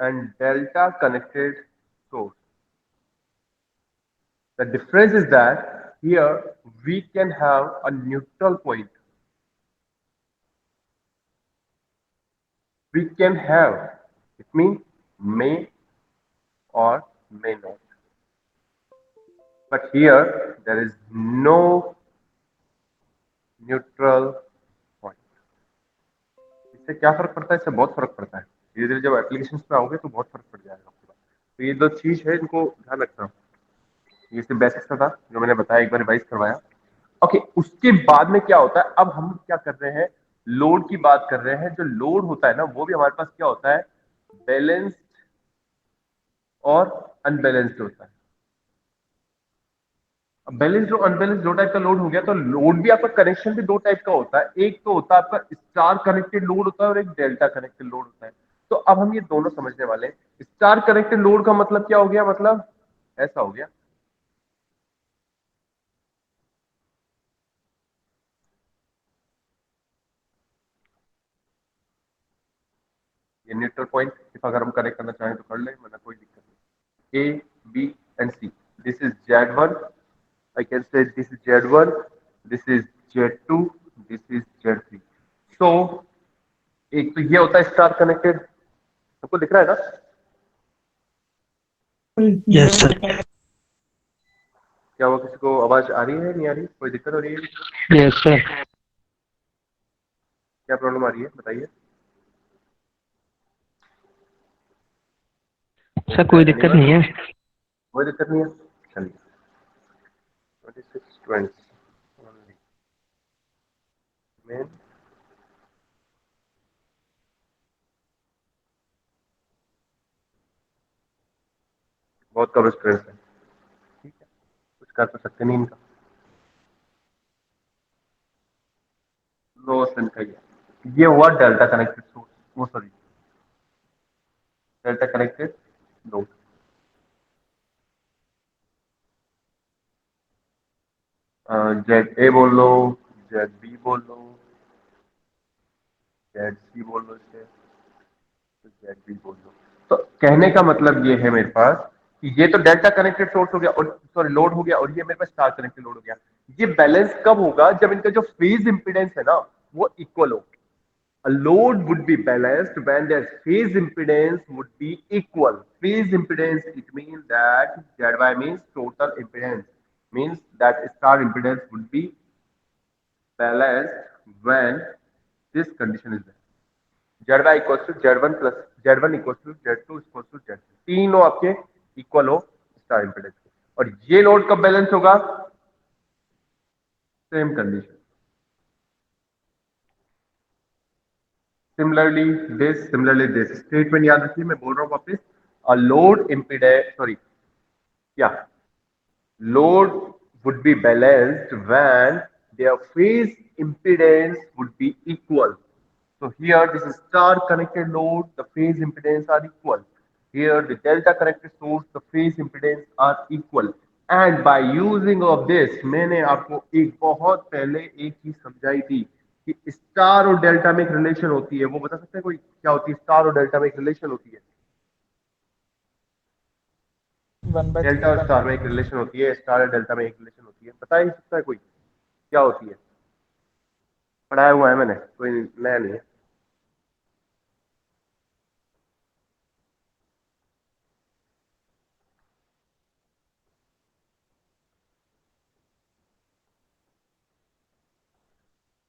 and delta connected source. The difference is that here we can have a neutral point. We can have, it means may or may not. But here there is no neutral point. इससे क्या फर्क पड़ता है? इससे बहुत फर्क पड़ता है। धीरे धीरे जब एप्लीकेशन पे आओगे तो बहुत फर्क पड़ जाएगा आपके पास। तो ये दो चीज है, इनको ध्यान रखना। ये सिर्फ बेसिक्स का था जो मैंने बताया, एक बार रिवाइज करवाया। ओके, उसके बाद में क्या होता है? अब हम क्या कर रहे हैं? लोड की बात कर रहे हैं। जो लोड होता है ना, वो भी हमारे पास क्या होता है? बैलेंस्ड और अनबैलेंस्ड होता है। अब बैलेंस्ड और अनबैलेंस्ड दो टाइप का लोड हो गया। तो लोड भी आपका, कनेक्शन भी दो टाइप का होता है। एक तो होता है आपका स्टार कनेक्टेड लोड होता है और एक डेल्टा कनेक्टेड लोड होता है। तो अब हम ये दोनों समझने वाले हैं। स्टार कनेक्टेड लोड का मतलब क्या हो गया? मतलब ऐसा हो गया, ये न्यूट्रल पॉइंट इफ अगर हम कनेक्ट करना चाहें तो कर ले, वरना कोई दिक्कत नहीं। A, B and C, this is Z1, I can say this is Z1, this is Z2, this is Z3. So एक तो ये होता है स्टार कनेक्टेड, सबको दिख रहा है ना? Yes sir. क्या वो किसी को आवाज आ रही है, नहीं आ रही? कोई दिक्कत हो रही है? Yes sir. क्या प्रॉब्लम आ रही है बताइए? सर कोई दिक्कत नहीं है। कोई दिक्कत नहीं है, चलिए। 26 20 में बहुत कम स्ट्रेस है, ठीक है, कुछ कर तो सकते नहीं इनका। लो इनका ये हुआ डेल्टा कनेक्टेड सोर्स, वो sorry, delta connected load. ZA बोल लो, ZB बोल लो, ZC बोल लो, इसे तो ZB बोल लो। तो कहने का मतलब ये है मेरे पास कि ये तो डेल्टा कनेक्टेड सोर्स हो गया और सॉरी लोड हो गया, और ये मेरे पास स्टार कनेक्टेड लोड हो गया। ये बैलेंस कब होगा? जब इनका जो फेज इंपीडेंस है ना वो इक्वल हो। A load would be balanced when their phase impedance would be equal. Phase impedance, it means that ZY means total impedance, means that star impedance would be balanced when this condition is there. ZY equals to Z1 plus Z1 equals to Z2 equals to Z3, तीनों आपके equal हो star impedance के। और ये load कब balance होगा? Same condition. Similarly this statement याद रखिए, मैं बोल रहा हूं वापस। अ लोड इम्पीडेंस, सॉरी, क्या, load would be balanced when their phase impedance would be equal. So here this is star connected load, the phase impedance are equal. Here the delta connected source, the phase impedance are equal. And by using of this, मैंने आपको एक बहुत पहले एक चीज समझाई थी कि स्टार और डेल्टा में एक रिलेशन होती है। वो बता सकते हैं कोई क्या होती है? स्टार और डेल्टा में एक रिलेशन होती है, डेल्टा और स्टार में एक रिलेशन होती है, स्टार और डेल्टा में एक रिलेशन होती है। बता ही सकता है कोई क्या होती है? पढ़ाया हुआ है मैंने, कोई नया नहीं है।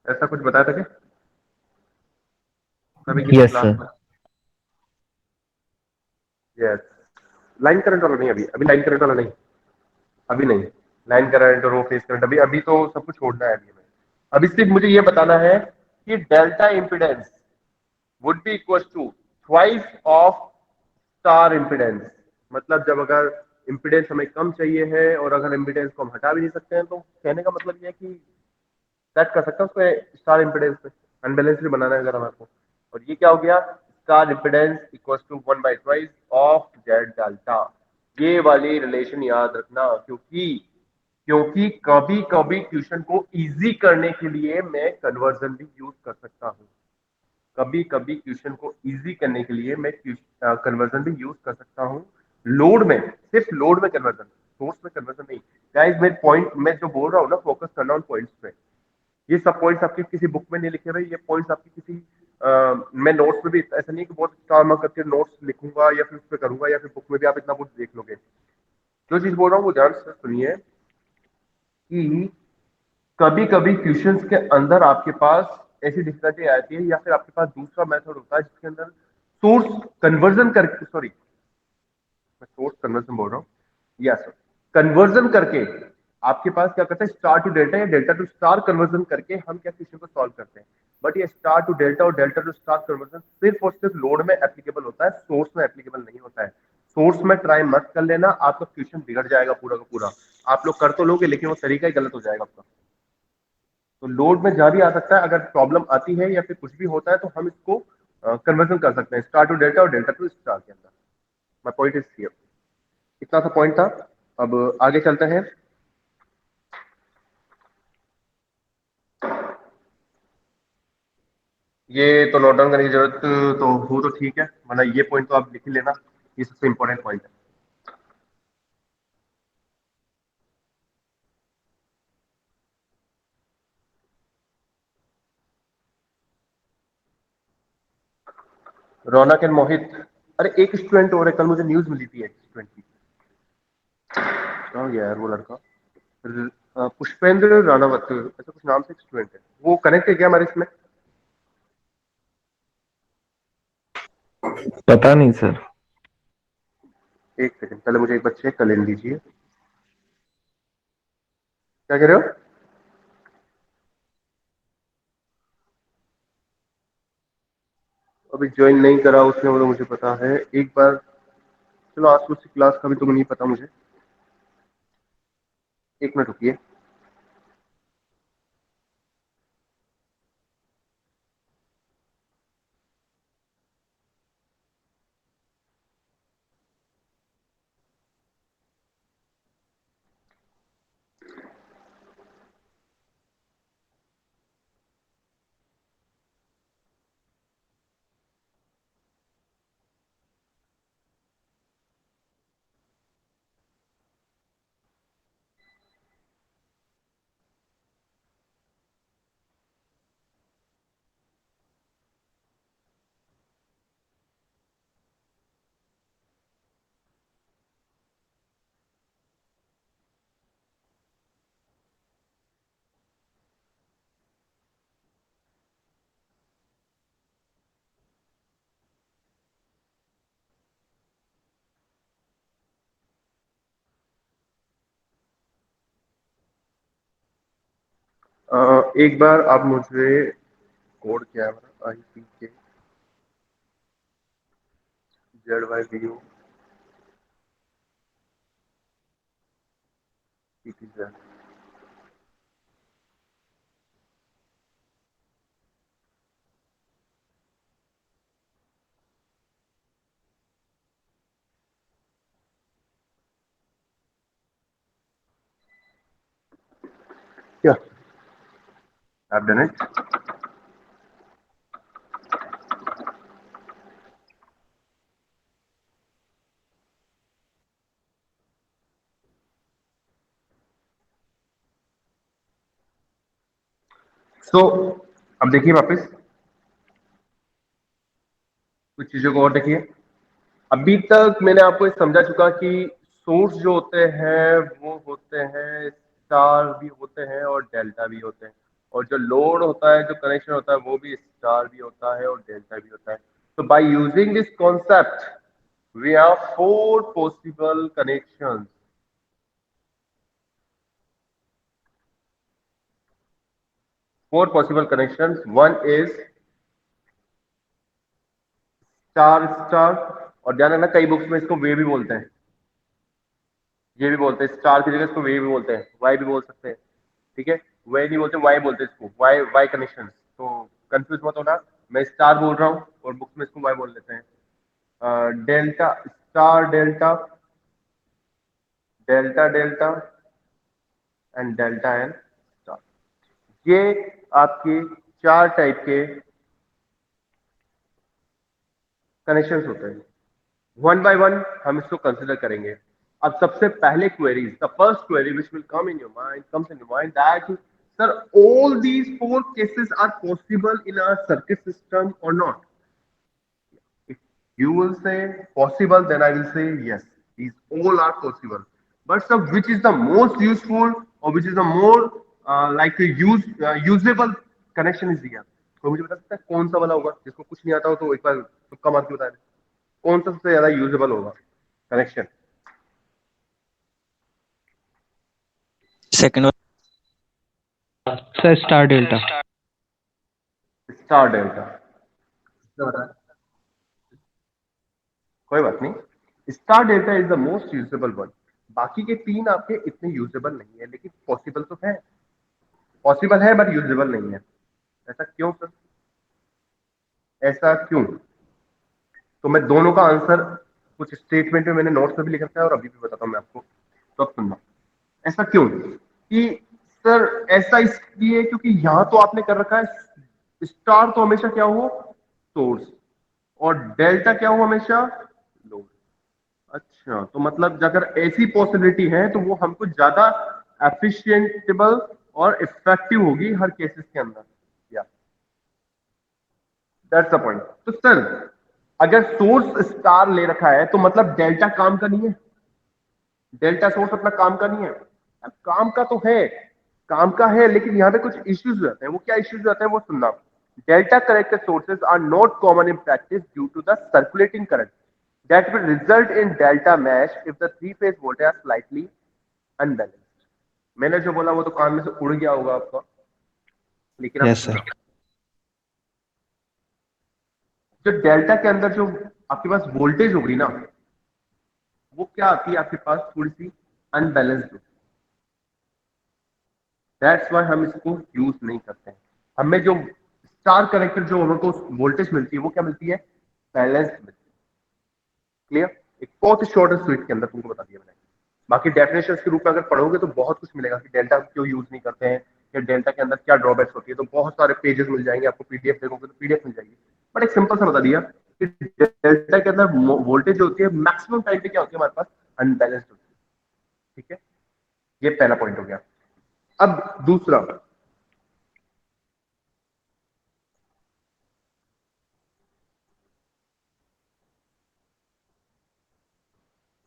ऐसा कुछ बताया था क्या कभी किसी यस क्लास सर। में? यस। लाइन करंट वाला नहीं, अभी अभी लाइन करंट वाला नहीं, अभी नहीं। लाइन करंट और वो फेज करंट अभी अभी तो सब कुछ छोड़ना है अभी हमें। अभी सिर्फ मुझे ये बताना है कि delta impedance would be equal to twice of star impedance. मतलब जब अगर इंपिडेंस हमें कम चाहिए है और अगर इंपिडेंस को हम हटा भी नहीं सकते हैं, तो कहने का मतलब ये है कि सेट कर सकता हूँ उसको स्टार इंपिडेंस पे। अनबैलेंस भी बनाना है अगर हमारे को। और ये क्या हो गया? Star impedance equal to 1/2 of Z delta. ये वाली रिलेशन याद रखना, क्योंकि क्योंकि कभी कभी ट्यूशन को इजी करने के लिए मैं कन्वर्जन भी यूज कर सकता हूँ। कभी कभी क्वेश्चन को इजी करने के लिए मैं कन्वर्जन भी यूज कर सकता हूँ लोड में, सिर्फ लोड में कन्वर्जन, सोर्स में कन्वर्जन नहीं। गाइस मैं पॉइंट, मैं जो बोल रहा हूँ ना, फोकस करना उन पॉइंट्स पे। ये सब पॉइंट्स आपके किसी बुक में नहीं लिखे हुए, ये पॉइंट्स आपके किसी मैं नोट्स में भी ऐसा नहीं कि बहुत स्टार मार्क करके नोट्स लिखूंगा या फिर उस पर करूंगा, या फिर बुक में भी आप इतना कुछ देख लोगे। जो चीज बोल रहा हूँ वो ध्यान से सुनिए कि कभी कभी क्वेश्चंस के अंदर आपके पास ऐसी डिफिकल्टी आती है, या फिर आपके पास दूसरा मेथड होता है जिसके अंदर सोर्स कन्वर्जन करके, सॉरी मैं सोर्स कन्वर्जन बोल रहा हूँ, यस, कन्वर्जन करके आपके पास क्या करते हैं, स्टार टू डेल्टा या डेल्टा टू स्टार कन्वर्जन करके हम क्या क्वेश्चन को सॉल्व करते हैं। बट ये स्टार टू डेल्टा और डेल्टा टू स्टार कन्वर्जन सिर्फ और सिर्फ लोड में एप्लीकेबल होता है, सोर्स में एप्लीकेबल नहीं होता है। सोर्स में ट्राई मत कर लेना, आपका क्वेश्चन बिगड़ जाएगा पूरा का पूरा। आप लोग कर तो लोगे लेकिन वो तरीका ही गलत हो जाएगा आपका। तो लोड में जहां भी आ सकता है, अगर प्रॉब्लम आती है या फिर कुछ भी होता है तो हम इसको कन्वर्जन कर सकते हैं स्टार टू डेल्टा और डेल्टा टू स्टार के अंदर। My point is clear. इतना सा पॉइंट था। अब आगे चलते हैं। ये तो नोट डाउन करने की जरूरत तो हो तो ठीक है, वरना ये पॉइंट तो आप लिख ही लेना, ये सबसे इंपॉर्टेंट पॉइंट है। रौनक एंड मोहित, अरे एक स्टूडेंट और है, कल मुझे न्यूज मिली थी एक स्टूडेंट की। कहाँ गया यार वो लड़का? पुष्पेंद्र राणावत ऐसा कुछ नाम से एक स्टूडेंट है, वो कनेक्ट है क्या हमारे इसमें? पता नहीं सर। एक सेकंड, पहले मुझे एक बार चेक कर लेने दीजिए। क्या कह रहे हो? अभी ज्वाइन नहीं करा उसने, वो तो मुझे पता है। एक बार चलो, आज तो उसकी क्लास का भी तो नहीं पता मुझे। एक मिनट रुकिए। एक बार आप मुझे कोड क्या है, I P K Z Y B U P T Z. क्या आप डन इट? सो अब देखिए वापस कुछ चीजों को और देखिए। अभी तक मैंने आपको ये समझा चुका कि सोर्स जो होते हैं वो होते हैं स्टार भी होते हैं और डेल्टा भी होते हैं, और जो लोड होता है, जो कनेक्शन होता है, वो भी स्टार भी होता है और डेल्टा भी होता है। तो by using this concept we have four possible connections. Four possible connections, one is star star, और ध्यान रखना कई बुक्स में इसको वे भी बोलते हैं, ये भी बोलते हैं स्टार की जगह इसको वे भी बोलते हैं, वाई भी बोल सकते हैं। ठीक है, वे नहीं बोलते, वाई बोलते हैं इसको, वाई वाई कनेक्शन। तो कंफ्यूज मत होना, मैं स्टार बोल रहा हूँ और बुक्स में इसको वाई बोल देते हैं। Delta star delta, delta delta and delta and star, ये आपके चार टाइप के कनेक्शंस होते हैं, वन बाय वन हम इसको कंसिडर करेंगे। अब सबसे पहले queries, the first query which will come in your mind, comes in your mind that sir all these four cases are possible in a circuit system or not? If you will say possible, then I will say yes. These all are possible. But sir, which is the most useful or which is the more like a usable connection is here? तो मुझे बता सकता है कौन सा वाला होगा? जिसको कुछ नहीं आता हो तो एक बार तुक्का मार के बता दे, कौन सा सबसे ज्यादा यूजेबल होगा connection? Second sir star delta. Star delta. कोई बात नहीं, star delta is the most usable one. बाकी के तीन आपके इतने यूजेबल नहीं है, लेकिन पॉसिबल तो है, पॉसिबल है बट यूजेबल नहीं है। ऐसा क्यों सर? ऐसा क्यों? तो मैं दोनों का आंसर कुछ स्टेटमेंट में मैंने नोट्स में भी लिख रखा है और अभी भी बताता हूं मैं आपको, तो अब सुनना। ऐसा क्यों कि सर ऐसा इसलिए क्योंकि यहां तो आपने कर रखा है स्टार तो हमेशा क्या हो, सोर्स, और डेल्टा क्या हो, हमेशा लोड। अच्छा, तो मतलब अगर ऐसी पॉसिबिलिटी है तो वो हमको ज्यादा एफिशिएंटेबल और इफेक्टिव होगी हर केसेस के अंदर। या दैट्स द पॉइंट। तो सर अगर सोर्स स्टार ले रखा है तो मतलब डेल्टा काम का नहीं है, डेल्टा सोर्स अपना काम का नहीं है। अब काम का तो है, काम का है, लेकिन यहाँ पे कुछ इश्यूज हो जाते हैं। वो क्या इश्यूज हो जाते हैं वो सुनना। Delta connected sources are not common in practice due to the circulating current that will result in delta mesh if the three phase voltage are slightly unbalanced। मैंने जो बोला वो तो कान में से उड़ गया होगा आपका, लेकिन आप यस सुनो। सर। जो डेल्टा के अंदर जो आपके पास वोल्टेज होगी ना, वो क्या आती है आपके पास, थोड़ी सी अनबैलेंस्ड। दैट्स वाई हम इसको यूज नहीं करते हैं। हमें जो स्टार कनेक्टर जो हमको वोल्टेज मिलती है वो क्या मिलती है, बैलेंस्ड मिलती है। क्लियर? एक बहुत ही शॉर्ट स्वीट के अंदर तुमको बता दिया मैंने। बाकी डेफिनेशन के रूप में अगर पढ़ोगे तो बहुत कुछ मिलेगा कि डेल्टा क्यों यूज नहीं करते हैं या डेल्टा के अंदर क्या ड्रॉबैक्स होती है, तो बहुत सारे पेजेस मिल जाएंगे आपको, पीडीएफ देखोगे तो पीडीएफ मिल जाएगी। बट एक सिंपल सा बता दिया कि डेल्टा के अंदर वोल्टेज जो होती है मैक्सिमम टाइम पे क्या होती है हमारे पास, अनबैलेंस्ड होती है। ठीक है, ये पहला पॉइंट हो गया। अब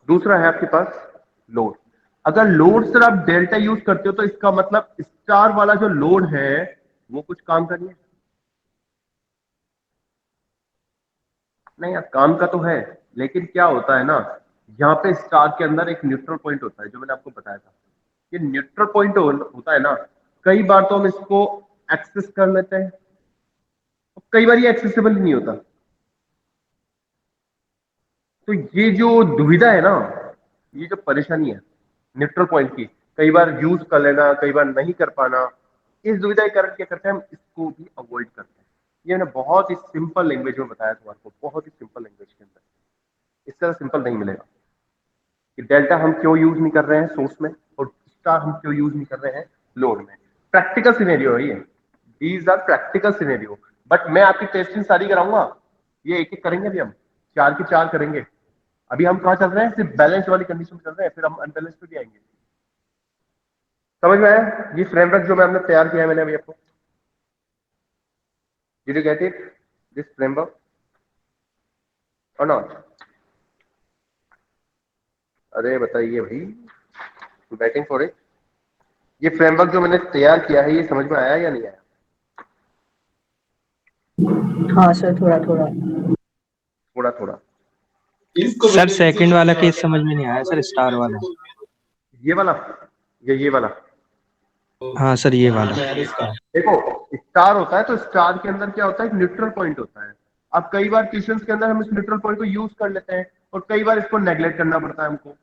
दूसरा है आपके पास लोड। अगर लोड सर आप डेल्टा यूज करते हो तो इसका मतलब स्टार वाला जो लोड है वो कुछ काम का नहीं है। नहीं यार, काम का तो है, लेकिन क्या होता है ना, यहाँ पे स्टार के अंदर एक न्यूट्रल पॉइंट होता है जो मैंने आपको बताया था। ये न्यूट्रल पॉइंट होता है ना, कई बार तो हम इसको एक्सेस कर लेते हैं, कई बार ये एक्सेसिबल ही नहीं होता। तो ये जो दुविधा है ना, ये जो परेशानी है न्यूट्रल पॉइंट की, कई बार यूज कर लेना कई बार नहीं कर पाना, इस दुविधा के कारण क्या करते हैं हम इसको भी अवॉइड करते हैं। ये मैंने बहुत ही सिंपल लैंग्वेज में बताया था आपको, बहुत ही सिंपल लैंग्वेज के अंदर, इससे ज्यादा सिंपल नहीं मिलेगा कि डेल्टा हम क्यों यूज नहीं कर रहे हैं सोर्स में और स्टार हम क्यों यूज नहीं कर रहे हैं लोड में। प्रैक्टिकल सिनेरियो है ये, these are practical scenario. But मैं आपकी टेस्टिंग सारी कराऊंगा, ये एक एक करेंगे अभी हम, चार के चार करेंगे। अभी हम कहाँ चल रहे हैं, सिर्फ बैलेंस वाली कंडीशन में चल रहे हैं, फिर हम अनबैलेंस पे भी आएंगे। समझ में आया ये फ्रेमवर्क जो हमने तैयार किया है मैंने अभी आपको? Did you get it, this framework और नॉट? अरे बताइए भाई, वेटिंग फॉर इट। ये फ्रेमवर्क जो मैंने तैयार किया है ये समझ में आया या नहीं आया? हाँ सर, थोड़ा थोड़ा। थोड़ा थोड़ा। सर सेकंड वाला केस समझ में नहीं आया सर, स्टार वाला। ये वाला या ये वाला? हाँ सर ये वाला। देखो, स्टार होता है तो स्टार के अंदर क्या होता है, एक न्यूट्रल पॉइंट होता है। अब कई बार क्वेश्चंस के अंदर हम इस न्यूट्रल पॉइंट को यूज कर लेते हैं और कई बार इसको नेग्लेक्ट करना पड़ता है हमको।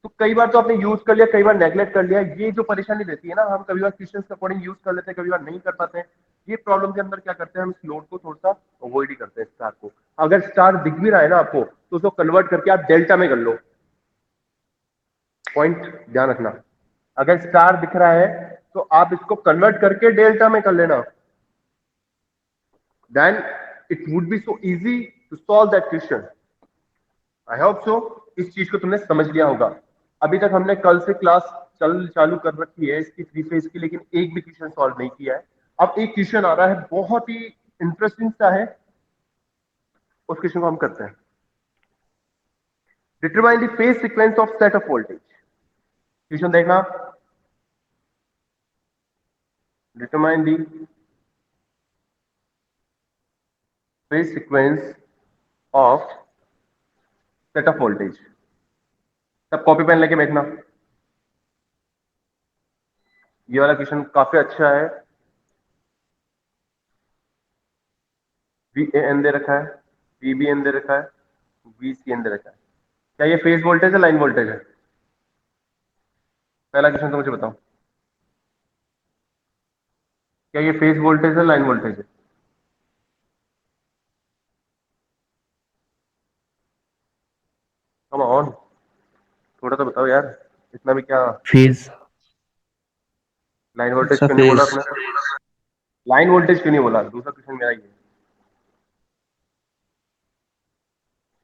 तो कई बार तो आपने यूज कर लिया, कई बार नेग्लेक्ट कर लिया, ये जो परेशानी रहती है ना, हम कभी बार क्वेश्चंस के अकॉर्डिंग यूज कर लेते हैं, कभी बार नहीं कर पाते हैं। ये प्रॉब्लम के अंदर क्या करते हैं हम, इस लोड को थोड़ा सा अवॉइड ही करते हैं स्टार को। अगर स्टार दिख भी रहा है ना आपको तो उसको कन्वर्ट करके आप डेल्टा में कर लो। पॉइंट ध्यान रखना, अगर स्टार दिख रहा है तो आप इसको कन्वर्ट करके डेल्टा में कर लेना, then it would be so easy to solve that question. I hope so इस चीज को तुमने समझ लिया होगा। अभी तक हमने कल से क्लास चालू कर रखी है इसकी 3 फेज की, लेकिन एक भी क्वेश्चन सॉल्व नहीं किया है। अब एक क्वेश्चन आ रहा है बहुत ही इंटरेस्टिंग सा है, उस क्वेश्चन को हम करते हैं। Determine the phase sequence of set of voltage. Question देखना, determine the phase sequence of set of voltage. सब कॉपी पेन लेके बैठना। ये वाला क्वेश्चन काफी अच्छा है। वी ए एन दे रखा है, वी बी एन दे रखा है, वी सी एन दे रखा है। क्या ये फेज वोल्टेज है, लाइन वोल्टेज है? पहला क्वेश्चन तो मुझे बताओ, क्या ये फेज वोल्टेज है, लाइन वोल्टेज है? कम ऑन, थोड़ा तो बताओ यार, इतना भी क्या। फेज। लाइन वोल्टेज सर क्यों नहीं बोला फेज। आपने? लाइन वोल्टेज क्यों नहीं बोला? दूसरा क्वेश्चन मेरा ये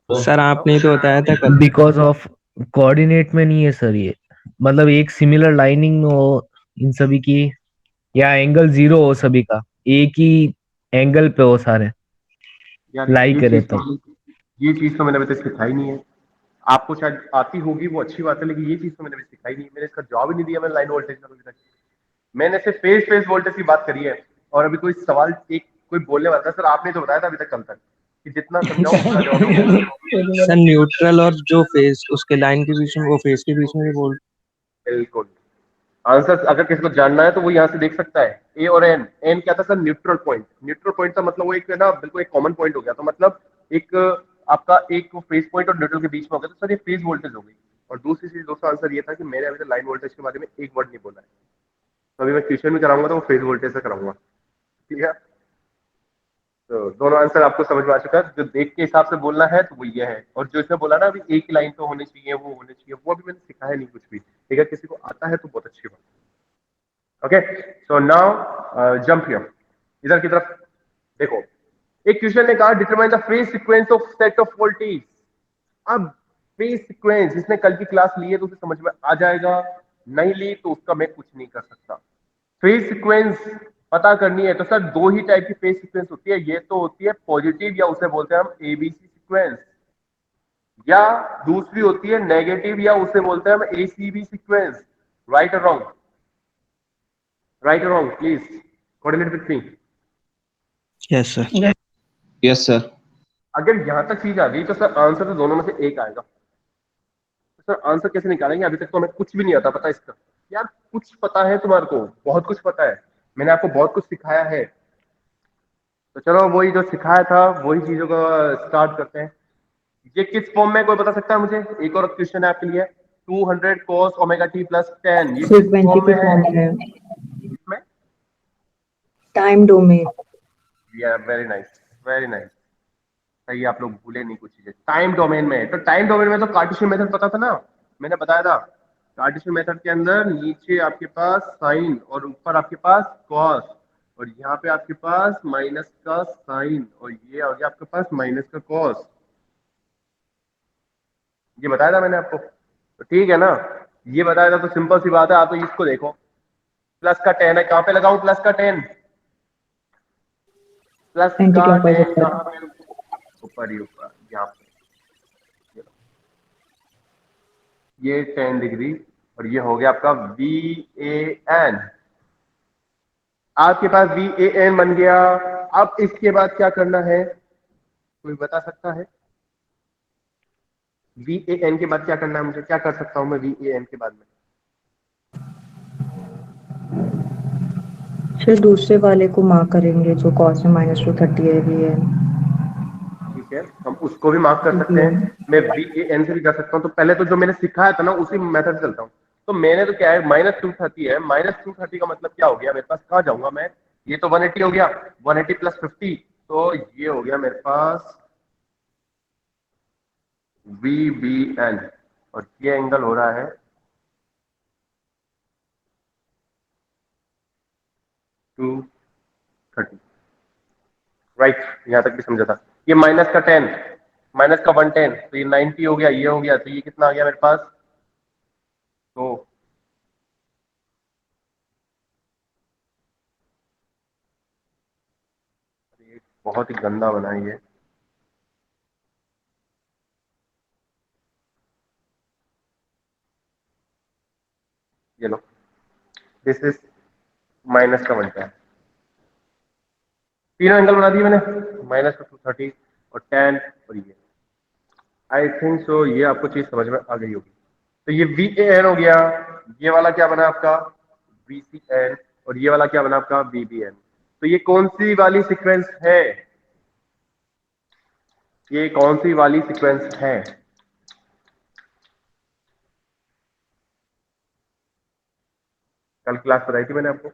सर आपने ही तो बताया था कल। बिकॉज ऑफ कोऑर्डिनेट में नहीं है सर ये, मतलब एक सिमिलर लाइनिंग में हो इन सभी की, या एंगल जीरो हो सभी का, एक ही एंगल पे हो सारे यार, लाई करे तो। ये चीज तो मैंने अभी तक सिखाई नहीं है। आपको शायद आती होगी, वो अच्छी बात है, लेकिन ये चीज तो मैंने अभी सिखाई नहीं। मैंने इसका जवाब ही नहीं दिया मैंने लाइन वोल्टेज का अभी तक। मैंने सिर्फ फेज वोल्टेज की बात करी है। और अभी कोई सवाल एक कोई बोलने वाला था, सर आपने तो बताया था अभी तक कल तक कि जितना समझाओ उतना जवाब दूंगा। सर न्यूट्रल और जो फेज उसके लाइन के बीच में, वो फेज के बीच में भी बोल। बिल्कुल। आंसर अगर किसी को जानना है तो वो यहाँ से देख सकता है। ए और एन, एन क्या था sir? Neutral point. Neutral point का मतलब वो एक है ना, बिल्कुल एक कॉमन पॉइंट हो गया। तो मतलब एक आपका एक फेज पॉइंट और न्यूट्रल के बीच में हो गया, तो सर ये फेज वोल्टेज हो गई। और दूसरी चीज, दूसरा आंसर ये था कि मैंने अभी तक लाइन वोल्टेज के बारे में एक वर्ड नहीं बोला है। तो अभी मैं ट्यूशन में कराऊंगा तो वो फेज वोल्टेज से कराऊंगा, ठीक है? तो दोनों आंसर आपको समझ में आ चुका है। जो देख के हिसाब से बोलना है तो वो ये है, और जो इसमें बोला ना अभी एक ही लाइन तो होनी चाहिए, वो होनी चाहिए, वो अभी मैंने सिखाया नहीं कुछ भी। ठीक है, किसी को आता है तो बहुत अच्छी बात। Okay, so now jump here, इधर की तरफ देखो। एक क्वेश्चन ने कहा determine the phase sequence of set of voltage. अब फेज सीक्वेंस जिसने कल की क्लास ली है तो उसे समझ में आ जाएगा, नहीं ली तो उसका मैं कुछ नहीं कर सकता। फेज सीक्वेंस पता करनी है तो सर दो ही टाइप की फेज सीक्वेंस होती है। ये तो होती है पॉजिटिव, या उसे बोलते हैं हम एबीसी सीक्वेंस, या दूसरी होती है नेगेटिव, या उसे बोलते हैं हम एसीबी सीक्वेंस। राइट और रॉन्ग? राइट और wrong please coordinate with me. Yes sir. Yes sir. अगर यहां तक चीज आ गई तो सर आंसर तो दोनों में से एक आएगा। तो सर आंसर कैसे निकालेंगे? अभी तक तो हमें कुछ भी नहीं आता पता इसका। यार कुछ पता है तुम्हारे को, बहुत कुछ पता है, मैंने आपको बहुत कुछ सिखाया है। तो चलो वही जो सिखाया था वही चीजों को स्टार्ट करते हैं। ये किस फॉर्म में कोई बता सकता है मुझे? एक और क्वेश्चन है आपके लिए। 200 cos ओमेगा टी प्लस 10, ये किस फ्रीक्वेंसी फॉर्म के में है? फॉर्म में, इसमें? Time domain. या वेरी नाइस, वेरी नाइस। सही, आप लोग भूले नहीं कुछ चीजें। टाइम डोमेन में, तो टाइम डोमेन में तो कार्टेशियन मेथड पता था ना, मैंने बताया था। कार्टेशियन मेथड के अंदर नीचे आपके पास साइन और ऊपर आपके पास कॉस, और यहाँ पे आपके पास माइनस का साइन, और ये आ गया आपके पास माइनस का कॉस। ये बताया था मैंने आपको, तो ठीक है ना? ये बताया था तो सिंपल सी बात है। आप तो इसको देखो, प्लस का 10 है, कहाँ पे लगाऊं प्लस का 10? प्लस एंटी का क्लॉकवाइज 10 ऊपर। कहाँ पे? ऊपर ही ऊपर, यहाँ पे। ये 10 डिग्री, और ये हो गया आपका वी ए एन। आपके पास वी ए एन बन गया। अब इसके बाद क्या करना है, कोई बता सकता है? वी ए एन के बाद क्या करना है मुझे? क्या कर सकता हूं मैं वी ए एन के बाद में? फिर दूसरे वाले को मार्क करेंगे जो कॉस में -230 है, भी है। ठीक है, हम उसको भी मार्क कर सकते हैं। मैं वी ए एन से भी कर सकता हूँ। तो पहले तो जो मैंने सिखाया था ना उसी मेथड से चलता हूँ। तो मैंने तो क्या है, -230 है, -230 का मतलब क्या हो गया मेरे पास? कहाँ जाऊंगा मैं? ये तो 180 हो गया, 180 प्लस 50, तो ये हो गया मेरे पास वी बी एन, और ये एंगल हो रहा है 230। राइट, यहां तक भी समझा था। ये माइनस का 10, माइनस का 110, तो ये 90 हो गया, ये हो गया, तो ये कितना आ गया मेरे पास? तो ये बहुत ही गंदा बना है ये। ये लो, दिस इज माइनस का 110। तीनों एंगल बना दिए मैंने, माइनस का 230 और 10 और ये। आई थिंक सो ये आपको चीज समझ में आ गई होगी। तो ये VAN हो गया, ये वाला क्या बना आपका? VCN, और ये वाला क्या बना आपका? VBN। तो ये कौन सी वाली सीक्वेंस है? ये कौन सी वाली सीक्वेंस है? कल क्लास बताई थी मैंने आपको।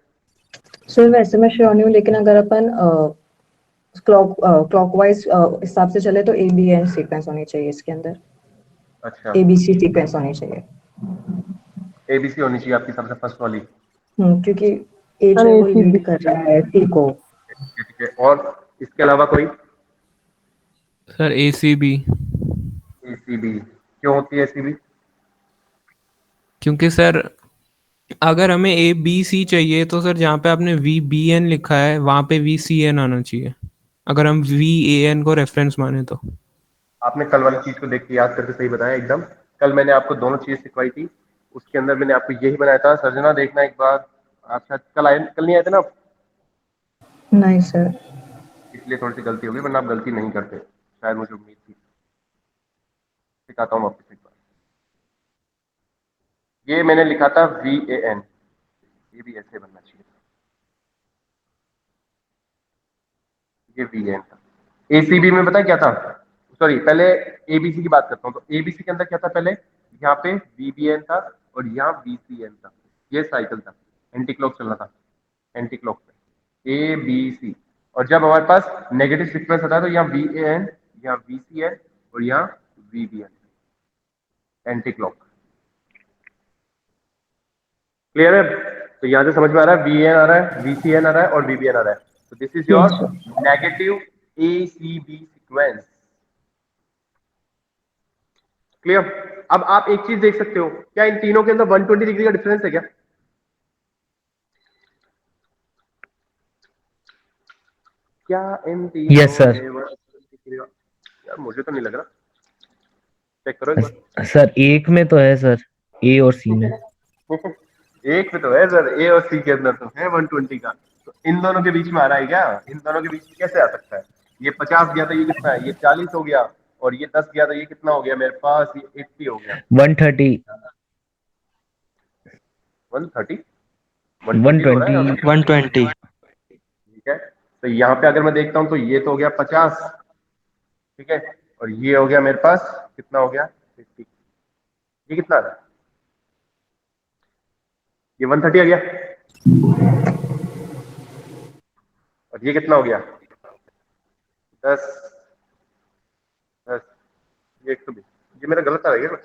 सर वैसे मैं श्योर नहीं हूँ, लेकिन अगर अपन क्लॉकवाइज हिसाब से चले तो ABN सीक्वेंस होनी चाहिए इसके अंदर, अच्छा, ABC सीक्वेंस होनी चाहिए। ABC होनी चाहिए आपकी सबसे फर्स्ट वाली। क्योंकि ए जो है वो लीड कर रहा है टी को। ठीक है, और इसके अलावा कोई? सर ACB, ACB क्यों होती है ACB? क्योंकि सर अगर हमें ABC चाहिए तो सर जहाँ पे आपने VBN लिखा है वहाँ पे VCN आना चाहिए, अगर हम VAN को रेफरेंस माने तो। आपने कल वाली चीज को देख के याद करके सही बताया एकदम। कल मैंने आपको दोनों चीज सिखवाई थी, उसके अंदर मैंने आपको यही बनाया था। सर्जना देखना एक बार, आप शायद कल नहीं आए थे ना आप? नहीं सर। इसलिए थोड़ी सी गलती होगी, वरना आप गलती नहीं करते शायद, मुझे उम्मीद थी। सिखाता हूँ वापस एक बार। ये मैंने लिखा था VAN, ये भी ऐसे बनना चाहिए था, ये VAN था। ACB में पता है क्या था? सॉरी, पहले ABC की बात करता हूँ। तो ABC के अंदर क्या था? पहले यहाँ पे VBN था और यहाँ VCN था। ये साइकिल था, एंटी क्लॉक चलना था, एंटी क्लॉक पे ABC। और जब हमारे पास नेगेटिव सीक्वेंस आता है तो यहाँ VAN, यहाँ VCN और यहाँ VBN, एंटी क्लॉक। क्लियर है? तो यहाँ से समझ में आ रहा है, VAN आ रहा है, VCN आ रहा है और VBN आ रहा है। तो this is your Yes, sir. Negative ACB sequence. Clear? अब आप एक चीज देख सकते हो, क्या इन तीनों के अंदर 120 डिग्री का डिफरेंस है क्या? क्या इन तीनों यस सर। में 120 डिग्री का? यार मुझे तो नहीं लग रहा, चेक करो एक बार। सर एक में तो है सर, A और C में। एक में तो है सर, A और C के अंदर तो है 120 का। तो इन दोनों के बीच में आ रहा है क्या? इन दोनों के बीच में कैसे आ सकता है? ये 50 गया तो ये कितना है? ये 40 हो गया, और ये 10 गया तो ये कितना हो गया मेरे पास? ये 80 हो गया। 130, 130, 120 हो रहा है यहाँ 120। पे। 120। ठीक है, तो यहाँ पे अगर मैं देखता हूँ तो ये तो हो गया 50, ठीक है, और ये हो गया मेरे पास कितना हो गया? 50। ये कितना आ रहा है? ये 130 आ गया, और ये कितना हो गया? 10, 10, ये 120। ये मेरा गलत आ गया ना?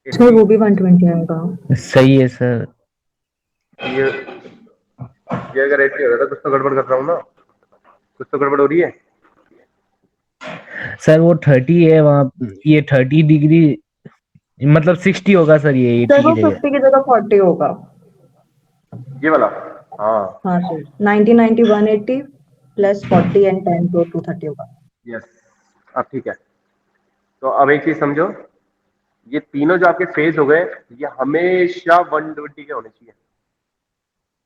सर वो भी 120 आएगा। सही है सर। ये ये अगर 80 हो रहा था, कुछ तो गड़बड़ कर रहा हूँ ना, कुछ तो गड़बड़ हो रही है। सर वो 30 है वहाँ, ये 30 डिग्री मतलब 60 होगा सर, ये 80 सर की वो जगह। 50 की जगह 40 होगा। ये वाला, हाँ, हाँ सर, 90 90 180 प्लस 40 एंड 10 तो 230 होगा। यस, अब ठीक है। तो अब एक चीज समझो, ये तीनों जो आपके फेज हो गए, ये हमेशा 120 के होने चाहिए।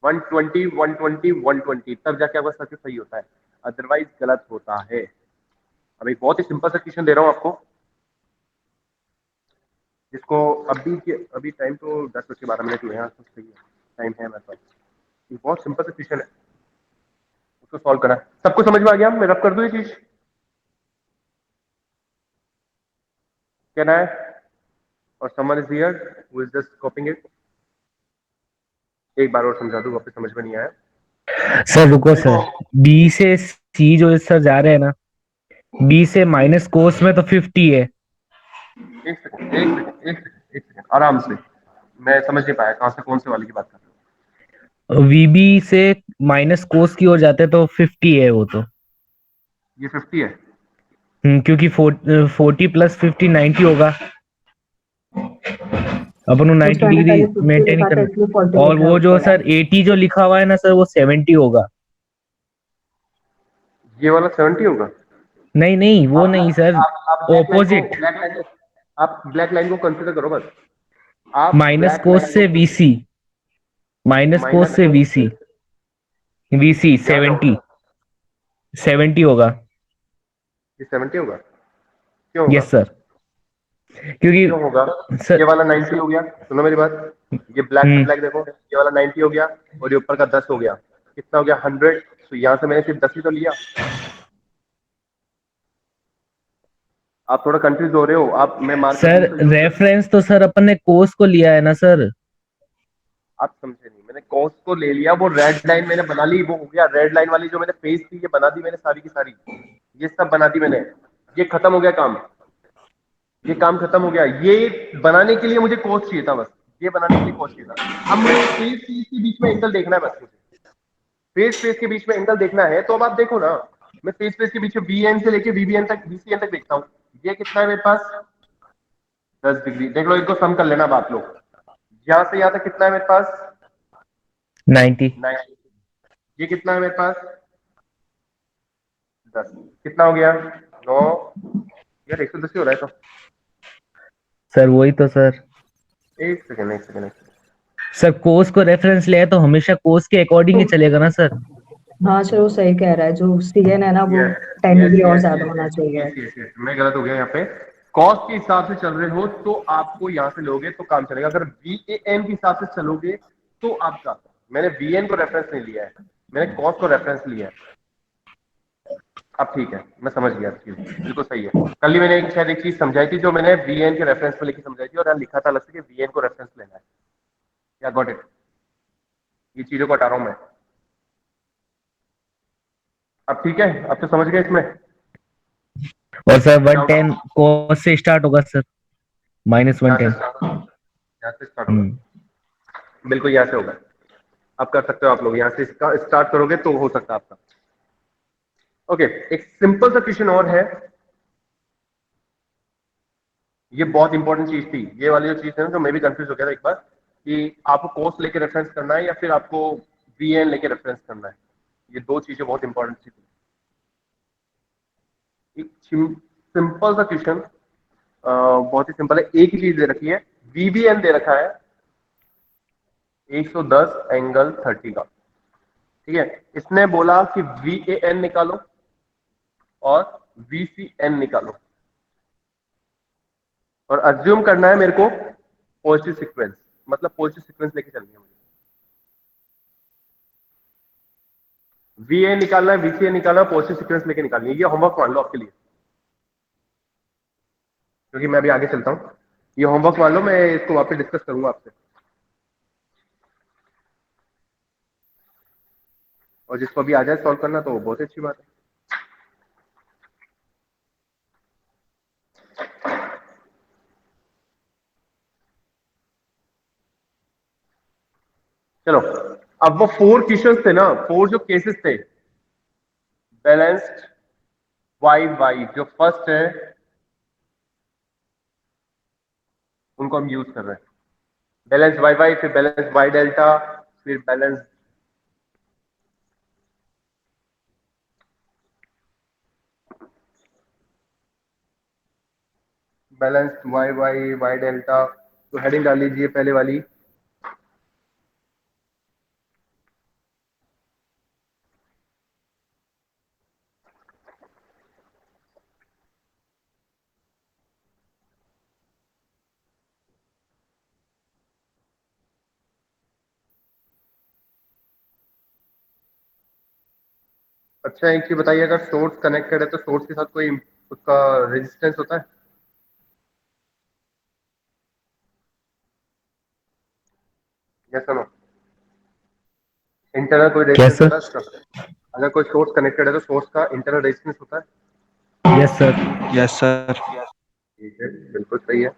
120, 120, 120, तब जाके आपका सर्किट सही होता है, अदरवाइज गलत होता है। अब एक बहुत ही सिंपल सा क्वेश्चन दे रहा हूँ आपको, जिसको अभी टाइम तो 10:12 हुए हैं, तो सही है, टाइम है मेरे पास। ये बहुत सिंपल सा क्वेश्चन है, उसको सॉल्व करना है। सबको समझ में आ गया? मैं रब कर दूं ये चीज? कैन आई, और someone is here who is just copying it? एक बार और समझा दूं, वापस समझ में नहीं आया। सर रुको देखो, सर, B से C जो सर जा रहे हैं ना, B से माइनस कोस में तो 50 है। एक सेकंड, एक सेकंड, एक सेकंड, एक सेकंड, आराम से। मैं समझ नहीं पाया कहां से कौन से वाले की बात कर रहे हो। VB से माइनस कोस की ओर जाते हैं तो 50 है वो तो। ये 50 है। क्योंकि 40 प्लस 50 90 होगा, अपन को 90 उसमें मैंने डिग्री पहले 50 मेंटेन ही लिखा था करना। इसलिए 40 और लिखा है वो जो ऊपर। सर 80 जो लिखा हुआ है ना सर, वो 70 होगा। ये वाला 70 होगा। नहीं नहीं, वो आप नहीं सर, आप ब्लैक लाइन को ऑपोजिट। आप ब्लैक लाइन को कंसिडर करो बस। आप माइनस ब्लैक कोस लाइन से वीसी, माइनस कोस माइनस से वीसी, वीसी यहाँ क्या होगा? 70 होगा। ये 70 होगा। क्यों होगा? यस सर, क्योंकि क्यों होगा? ये सर वाला 90 हो गया, सुनो मेरी बात। ये ब्लैक टू हम्म ब्लैक देखो, ये वाला 90 हो गया और ये ऊपर का 10 हो गया। कितना हो गया? 100। तो यहाँ से मैंने सिर्फ 10 ही तो लिया। आप थोड़ा कंफ्यूज हो रहे हो। आप मैं मार्कर सर पेन तो यूज कर। रेफरेंस तो सर अपन ने कोस को लिया है ना सर। आप समझे नहीं, मैंने कॉस को ले लिया, वो रेड लाइन मैंने बना ली, वो हो गया। रेड लाइन वाली जो मैंने फेस थी ये बना दी मैंने सारी की सारी। ये सब बना दी मैंने। ये खत्म हो गया काम। ये काम खत्म हो गया। ये बनाने के लिए मुझे कॉस चाहिए था बस। ये बनाने के लिए कॉस चाहिए था। अब मुझे फेस फेस के बीच में एंगल देखना है बस मुझे। फेस फेस के बीच में एंगल देखना है तो अब आप देखो ना। मैं फेस फेस के बीच में वीएन से लेके वीबीएन तक वीसीएन तक देखता हूँ। ये कितना है मेरे पास? 10 डिग्री। देख लो, इनको सम कर लेना अब आप लोग। यहां से यहां तक कितना है मेरे पास? 90। 9। ये कितना है मेरे पास? 10। कितना हो गया? 9। यार 110 ही हो रहा है तो। सर वही तो सर। एक सेकेंड, एक सेकेंड, एक सेकेंड। सर कोस को रेफरेंस लिया है तो हमेशा कोस के अकॉर्डिंग ही चलेगा ना सर। हाँ सर वो सही कह रहा है, जो सीएन है ना वो यस 10 यस डिग्री और यस ज्यादा यस होना चाहिए। यस यस यस, मैं गलत हो गया यहाँ पे। कॉस के हिसाब से चल रहे हो तो आपको यहाँ से लोगे तो काम चलेगा। अगर वीएएन के हिसाब से चलोगे तो आपका। मैंने वीएन को रेफरेंस नहीं लिया है, मैंने कॉस को रेफरेंस लिया है। अब ठीक है, मैं समझ गया चीज, बिल्कुल सही है। कल ही मैंने शायद एक चीज समझाई थी जो मैंने वीएन के रेफरेंस पे लेके समझाई थी और यहाँ लिखा था अलग से कि वीएन को रेफरेंस लेना है। या गॉट इट? ये चीजों को हटा रहा हूं मैं। अब ठीक है, अब तो समझ गए इसमें। और सर डाउट? 110 कोस से स्टार्ट होगा सर, माइनस यहाँ से 110। स्टार्ट होगा, यहाँ से स्टार्ट होगा। बिल्कुल यहाँ से होगा। आप कर सकते हो, आप लोग यहाँ से इसका स्टार्ट करोगे तो हो सकता है आपका। ओके, एक सिंपल सा क्वेश्चन और है। ये बहुत इंपॉर्टेंट चीज थी, ये वाली जो चीज है ना, जो मैं भी कंफ्यूज हो गया था एक बार कि आपको कोर्स लेके रेफरेंस करना है या फिर आपको वीएन लेके रेफरेंस करना है। ये दो चीजें बहुत इंपॉर्टेंट थी। एक सिंपल सा क्वेश्चन, बहुत ही सिंपल है। एक ही चीज दे रखी है, वीबीएन दे रखा है 110 एंगल 30 का। ठीक है, इसने बोला कि वीएएन निकालो और वीसीएन निकालो और अज्यूम करना है मेरे को पॉजिटिव सीक्वेंस, मतलब पॉजिटिव सीक्वेंस लेके चलनी है मुझे। वीए निकालना है, वीसीए निकालना है, पॉजिटिव सीक्वेंस लेके निकालनी है। ये होमवर्क मान लो आपके लिए, क्योंकि मैं अभी आगे चलता हूं। ये होमवर्क मान लो, मैं इसको वापस डिस्कस करूंगा आपसे। और जिसको अभी आ जाए सॉल्व करना तो बहुत अच्छी बात है। चलो, अब वो 4 क्वेश्चंस थे ना, 4 जो केसेस थे, बैलेंस्ड वाई वाई जो फर्स्ट है उनको हम यूज कर रहे हैं। बैलेंस वाई वाई, फिर बैलेंस वाई डेल्टा, फिर balance Y Y Y delta. तो हेडिंग डाल लीजिए पहले वाली। अच्छा, एक चीज बताइए, अगर सोर्स कनेक्टेड है तो सोर्स के साथ कोई उसका रेजिस्टेंस होता है? यस और नो? इंटरनल कोई क्या रेजिस्टेंस सर? होता है उसका? अगर कोई सोर्स कनेक्टेड है तो सोर्स का इंटरनल रेजिस्टेंस होता है? Yes sir. Yes sir. ठीक है, बिल्कुल सही है।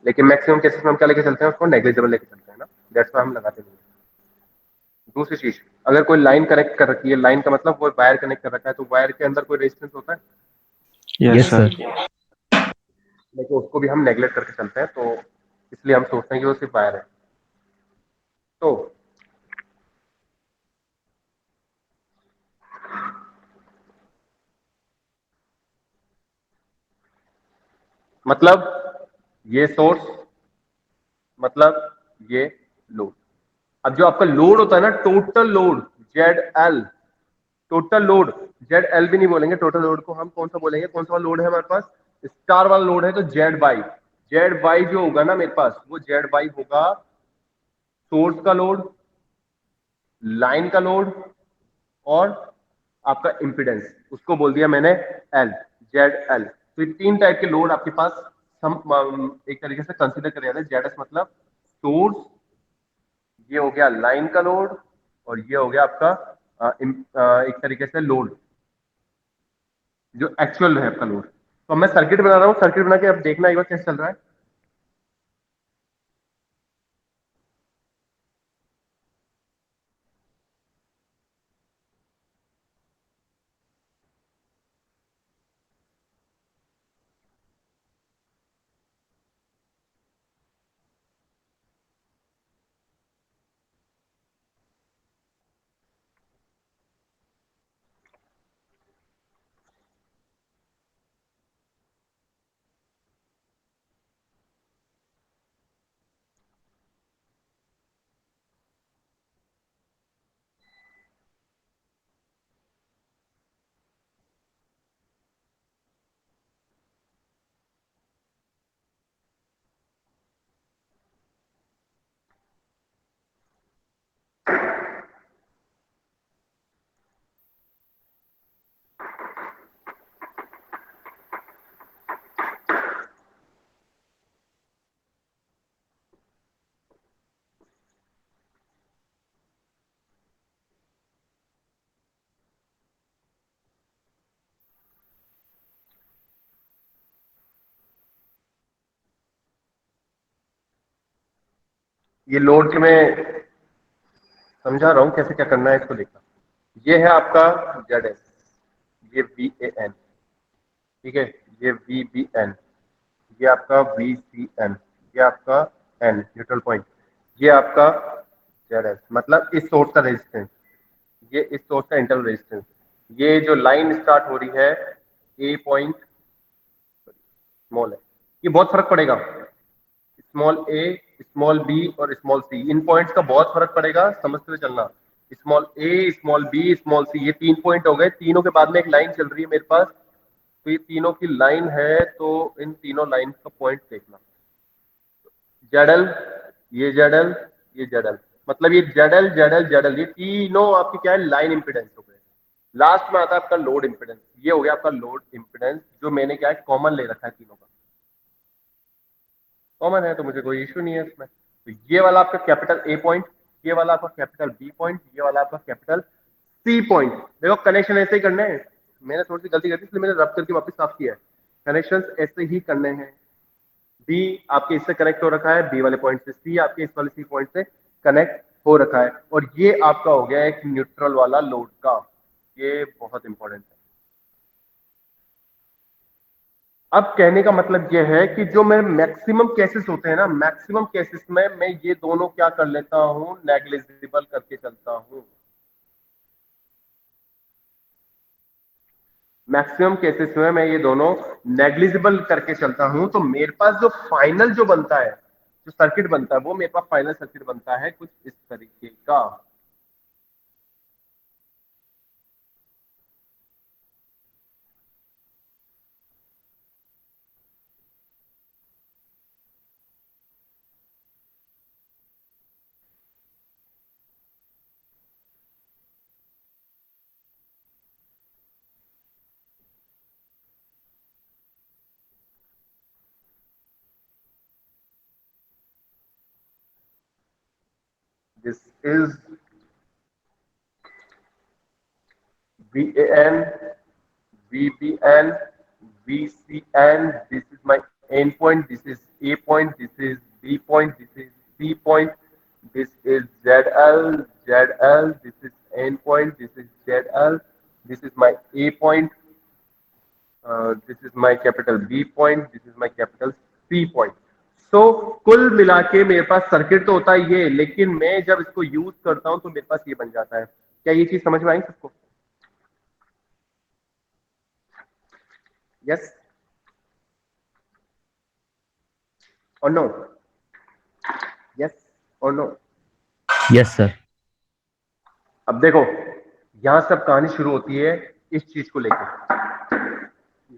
लेकिन मैक्सिमम केसेस में हम क्या लेके चलते हैं, उसको नेग्लिजिबल लेके चलते हैं ना, दैट्स व्हाई हम लगाते नहीं हैं। दूसरी चीज, अगर कोई लाइन कनेक्ट कर रखी है, लाइन का मतलब वो वायर कनेक्ट कर रखा है, तो वायर के अंदर कोई रेजिस्टेंस होता है, यस सर। लेकिन उसको भी हम नेग्लेक्ट करके चलते हैं, तो इसलिए हम सोचते हैं कि वो सिर्फ वायर है। तो मतलब ये सोर्स, मतलब ये लोड। अब जो आपका लोड होता है ना, total load Z L, total load Z L भी नहीं बोलेंगे, टोटल लोड को हम कौन सा बोलेंगे, कौन सा लोड है हमारे पास, स्टार वाला लोड है, तो जेड बाई, जेड बाई जो होगा ना मेरे पास, वो जेड बाई होगा सोर्स का लोड, लाइन का लोड, और आपका इंपिडेंस, उसको बोल दिया मैंने एल, जेड एल। तो ये तीन टाइप के लोड आपके पास एक तरीके से कंसीडर करे जाते हैं। जेड एस मतलब सोर्स, ये हो गया लाइन का लोड, और ये हो गया आपका एक तरीके से लोड जो एक्चुअल है आपका लोड। तो अब मैं सर्किट बना रहा हूँ, सर्किट बना के अब देखना एक बार कैसे चल रहा है। ये लोड के मैं समझा रहा हूँ कैसे क्या करना है, इसको देखना। ये है आपका जेड एस, ये वी ए एन, ठीक है, ये वी बी एन, ये आपका वी सी एन, ये आपका एन न्यूट्रल पॉइंट, ये आपका जेड एस मतलब इस सोर्स का रेजिस्टेंस, ये इस सोर्स का इंटरनल रेजिस्टेंस। ये जो लाइन स्टार्ट हो रही है ए पॉइंट स्मॉल है, ये बहुत फर्क पड़ेगा, स्मॉल ए, स्मॉल बी और स्मॉल सी, इन पॉइंट्स का बहुत फर्क पड़ेगा, समझते हुए चलना। स्मॉल ए, स्मॉल बी, स्मॉल सी, ये तीन पॉइंट हो गए, तीनों के बाद में एक लाइन चल रही है मेरे पास, तो ये तीनों की लाइन है, तो इन तीनों लाइन का पॉइंट देखना। जेडल, ये जेडल, ये जेडल, मतलब ये जेडल जेडल जेडल, ये तीनों आपकी क्या है, लाइन इंपिडेंस हो गए। लास्ट में आता है आपका लोड इंपिडेंस, ये हो गया आपका लोड इंपिडेंस, जो मैंने क्या है कॉमन ले रखा है, तीनों का कॉमन है, तो मुझे कोई इश्यू नहीं है इसमें। तो ये वाला आपका कैपिटल ए पॉइंट, ये वाला आपका कैपिटल बी पॉइंट, ये वाला आपका कैपिटल सी पॉइंट। देखो कनेक्शन ऐसे ही करने हैं, मैंने थोड़ी सी गलती कर दी इसलिए मैंने रब करके वापस साफ किया है। कनेक्शन ऐसे ही करने हैं, बी आपके इससे कनेक्ट हो रखा है, बी वाले पॉइंट से सी आपके इस वाले सी पॉइंट से कनेक्ट हो रखा है, और ये आपका हो गया एक न्यूट्रल वाला लोड का, ये बहुत इंपॉर्टेंट है। अब कहने का मतलब यह है कि जो मैं मैक्सिमम केसेस होते हैं ना, मैक्सिमम केसेस में मैं ये दोनों क्या कर लेता हूं, नेग्लिजिबल करके चलता हूं। मैक्सिमम केसेस में मैं ये दोनों नेग्लिजिबल करके चलता हूं, तो मेरे पास जो फाइनल जो बनता है, जो सर्किट बनता है, वो मेरे पास फाइनल सर्किट बनता है कुछ इस तरीके का। This is VAN, VBN, VCN. This is my end point. This is A point. This is B point. This is C point. This is ZL, ZL, this is N point, this is ZL, this is my A point, this is my capital B point, this is my capital C point. So कुल मिला के मेरे पास circuit तो होता है ये, लेकिन मैं जब इसको यूज करता हूं तो मेरे पास ये बन जाता है। क्या ये चीज समझ में आई सबको? यस और नो? यस और नो? Yes sir. अब देखो यहां से अब कहानी शुरू होती है इस चीज को लेकर।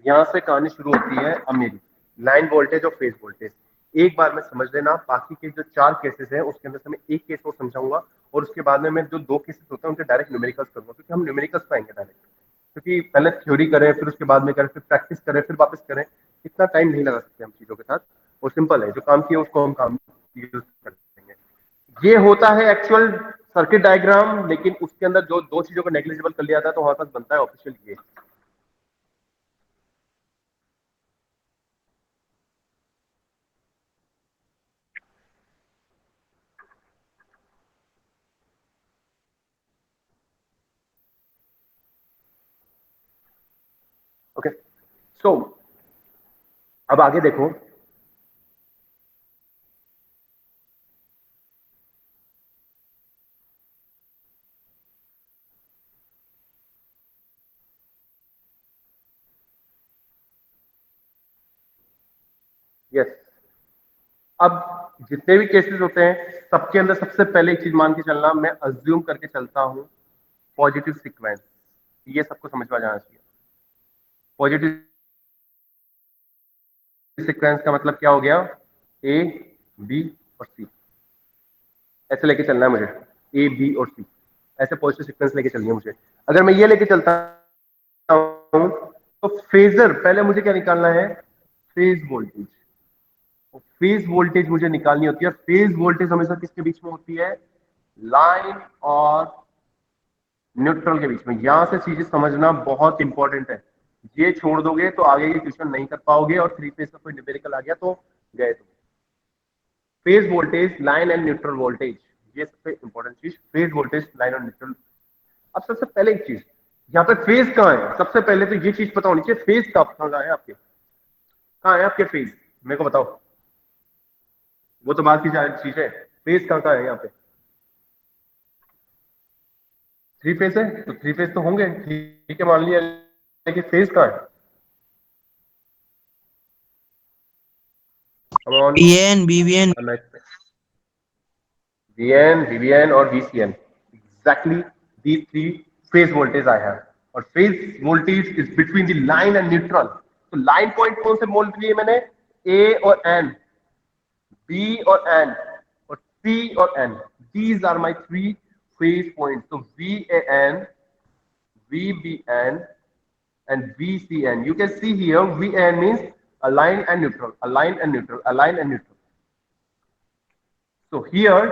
यहां से कहानी शुरू होती है अब मेरी लाइन वोल्टेज और फेज वोल्टेज। एक बार में समझ लेना, बाकी के जो 4 केसेस हैं उसके अंदर से मैं एक केस और समझाऊंगा और उसके बाद में मैं जो 2 केसेस होते हैं उनके डायरेक्ट न्यूमेरिकल्स करूंगा, क्योंकि हम न्यूमेरिकल्स पाएंगे डायरेक्ट। क्योंकि पहले थ्योरी करें, फिर उसके बाद में करें, फिर प्रैक्टिस करें, फिर वापस करें, इतना टाइम नहीं लगा सकते हम चीजों के साथ। और सिंपल है, जो काम किया उसको हम काम यूज कर देंगे। ये होता है एक्चुअल सर्किट डायग्राम, लेकिन उसके अंदर जो 2 चीजों को नेग्लिजिबल कर लिया था तो हमारे पास बनता है ऑफिशियल ये। ओके सो अब आगे देखो। यस अब जितने भी केसेस होते हैं सबके अंदर सबसे पहले एक चीज मान के चलना, मैं अज्यूम करके चलता हूं पॉजिटिव सीक्वेंस। ये सबको समझ में आ जाना चाहिए। पॉजिटिव सीक्वेंस का मतलब क्या हो गया? ए बी और सी, ऐसे लेके चलना है मुझे। ए बी और सी ऐसे पॉजिटिव सीक्वेंस लेके चलनी है मुझे। अगर मैं ये लेके चलता हूं तो फेजर पहले मुझे क्या निकालना है? Phase voltage. फेज वोल्टेज मुझे निकालनी होती है। फेज वोल्टेज हमेशा किसके बीच में होती है? लाइन और न्यूट्रल के बीच में। यहां से चीजें समझना बहुत इंपॉर्टेंट है। ये छोड़ दोगे तो आगे ये क्वेश्चन नहीं कर पाओगे, और 3 फेज का कोई न्यूमेरिकल आ गया तो गए तुम। Phase voltage, line and neutral voltage, ये सबसे इंपॉर्टेंट चीज। फेज वोल्टेज, लाइन और न्यूट्रल। अब सबसे पहले एक चीज, यहाँ पे फेज कहाँ है? सबसे पहले तो ये चीज पता होनी चाहिए, फेज कहाँ है आपके? कहाँ है आपके फेज? मेरे को बताओ। वो तो बात की चीज है, फेज कहाँ है यहाँ पे? 3 फेज है तो 3 फेज तो होंगे, ठीक है मान लिया, लेकिन फेज कहाँ है? VN, BVN, VN, VBN और VCN, exactly these 3 phase voltage I have। और phase voltage is between the line and neutral। तो लाइन पॉइंट कौन से मोल लिए मैंने? A और N, B और N और C और N। These are my 3 phase points। तो VAN, VBN and VCN। You can see here VAN means align and neutral, align and neutral, align and neutral। So here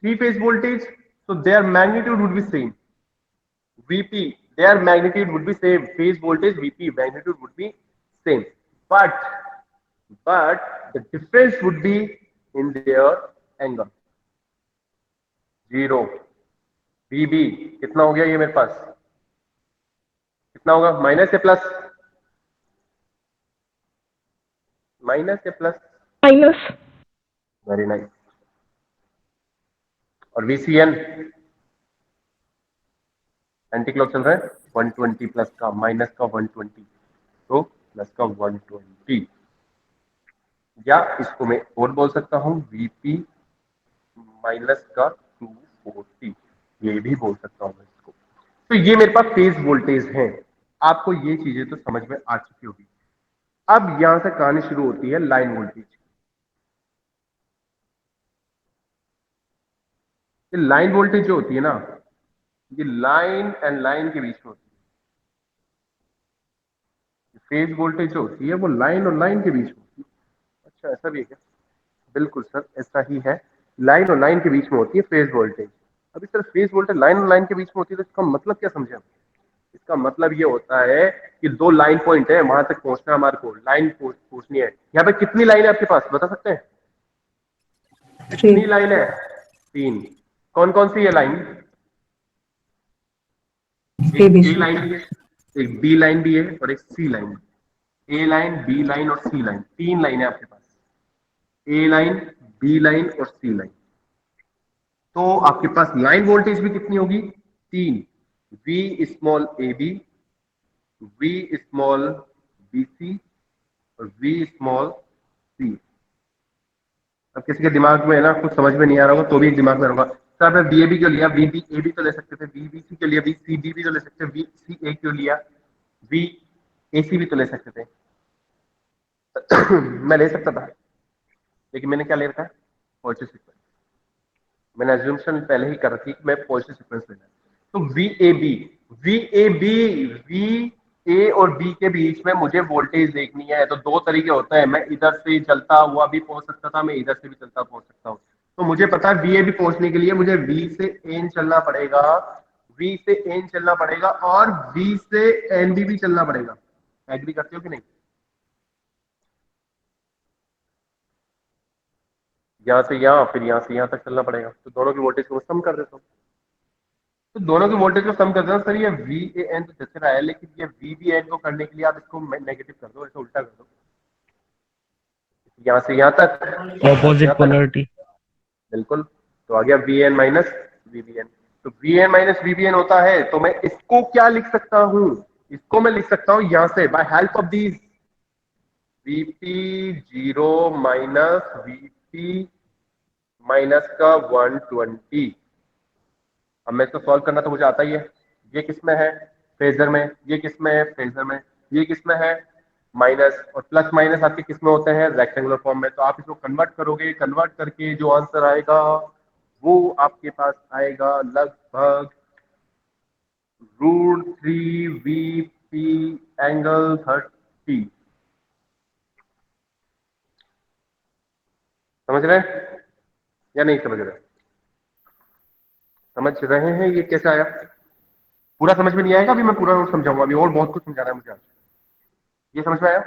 3 phase voltage, so their magnitude would be same। VP, their magnitude would be same। Phase voltage VP magnitude would be same, but the difference would be in their angle। 0 VB कितना हो गया ये मेरे पास? कितना होगा? Minus या plus? Minus या plus? Minus. Very nice. और VCN एंटी क्लॉक चल रहा है 120 प्लस का, माइनस का 120, तो प्लस का 120। या इसको मैं और बोल सकता हूं VP माइनस का 240, ये भी बोल सकता हूं मैं इसको। तो ये मेरे पास फेज वोल्टेज है। आपको ये चीजें तो समझ में आ चुकी होगी। अब यहां से कहानी शुरू होती है लाइन वोल्टेज। लाइन वोल्टेज जो होती है ना, ये लाइन एंड लाइन के बीच में होती है। फेज वोल्टेज जो होती है वो लाइन और लाइन के बीच में होती है। अच्छा ऐसा भी है क्या? बिल्कुल सर ऐसा ही है, लाइन और लाइन के बीच में होती है फेज वोल्टेज। अब इस तरह फेज वोल्टेज लाइन और लाइन के बीच में होती है, तो इसका मतलब क्या समझे हम? इसका मतलब ये होता है कि 2 लाइन पॉइंट है, वहां तक पहुंचना हमारे को, लाइन पहुंचनी है। यहाँ पे कितनी लाइन है आपके पास बता सकते हैं? कितनी लाइन है? 3। कौन कौन सी ये लाइन? एक ए ABC. लाइन भी है, एक बी लाइन भी है और एक सी लाइन। ए लाइन, बी लाइन और सी लाइन, तीन लाइन है आपके पास, ए लाइन, बी लाइन और सी लाइन। तो आपके पास लाइन वोल्टेज भी कितनी होगी? तीन, V small A B, V small B C और वी स्मॉल सी। अब किसी के दिमाग में है ना कुछ समझ में नहीं आ रहा होगा तो भी दिमाग में होगा, सर आपने बी ए बी क्यों लिया? बी बी ए बी तो ले सकते थे, बी बी सी क्यों लिया? बी सी बी भी तो ले सकते थे, बी सी ए क्यों लिया? बी ए सी भी तो ले सकते थे। मैं ले सकता था, लेकिन मैंने क्या ले रखा है? Positive sequence. मैंने एज्यूमशन पहले ही कर रखी कि मैं पॉजिटिव सीक्वेंस लेना है। तो V A B, V A B, V A और बी के बीच में मुझे वोल्टेज देखनी है। तो दो तरीके होते हैं, मैं इधर से चलता हुआ भी पहुंच सकता था, मैं इधर से भी चलता पहुंच सकता हूँ। तो मुझे पता है वी ए बी पहुंचने के लिए मुझे वी से एन चलना पड़ेगा, वी से एन चलना पड़ेगा और वी से एन बी भी चलना पड़ेगा। एग्री करते हो कि नहीं? यहाँ से यहाँ, फिर यहाँ से यहाँ तक चलना पड़ेगा। तो दोनों की वोल्टेज को सम कर देता हूँ। तो दोनों की वोल्टेज को सम कर देना। सर ये वी ए एन तो जैसे रहा है, लेकिन ये वी बी एन को करने के लिए आप इसको नेगेटिव कर दो, ऐसे उल्टा कर दो, यहाँ से यहाँ तक, ऑपोजिट यहाँ तक। पोलरिटी। बिल्कुल। तो आ गया V N minus V B N. तो V N minus V B N होता है, तो मैं इसको क्या लिख सकता हूँ? इसको मैं लिख सकता हूँ यहाँ से, by help of these, VP zero minus VP minus का 120। अब मैं इसको सॉल्व करना तो मुझे आता ही है। ये किस में है? फेजर में। ये किस में है? फेजर में। ये किस में है? माइनस। और प्लस माइनस आपके किस में होते हैं? रेक्टेंगुलर फॉर्म में। तो आप इसको कन्वर्ट करोगे, कन्वर्ट करके जो आंसर आएगा वो आपके पास आएगा लगभग √3 VP एंगल 30। समझ रहे हैं या नहीं समझ रहे? समझ रहे हैं ये कैसे आया? पूरा समझ में नहीं आएगा, अभी मैं पूरा नोट समझाऊंगा, अभी और बहुत कुछ समझाना है मुझे आज। ये समझ में आया?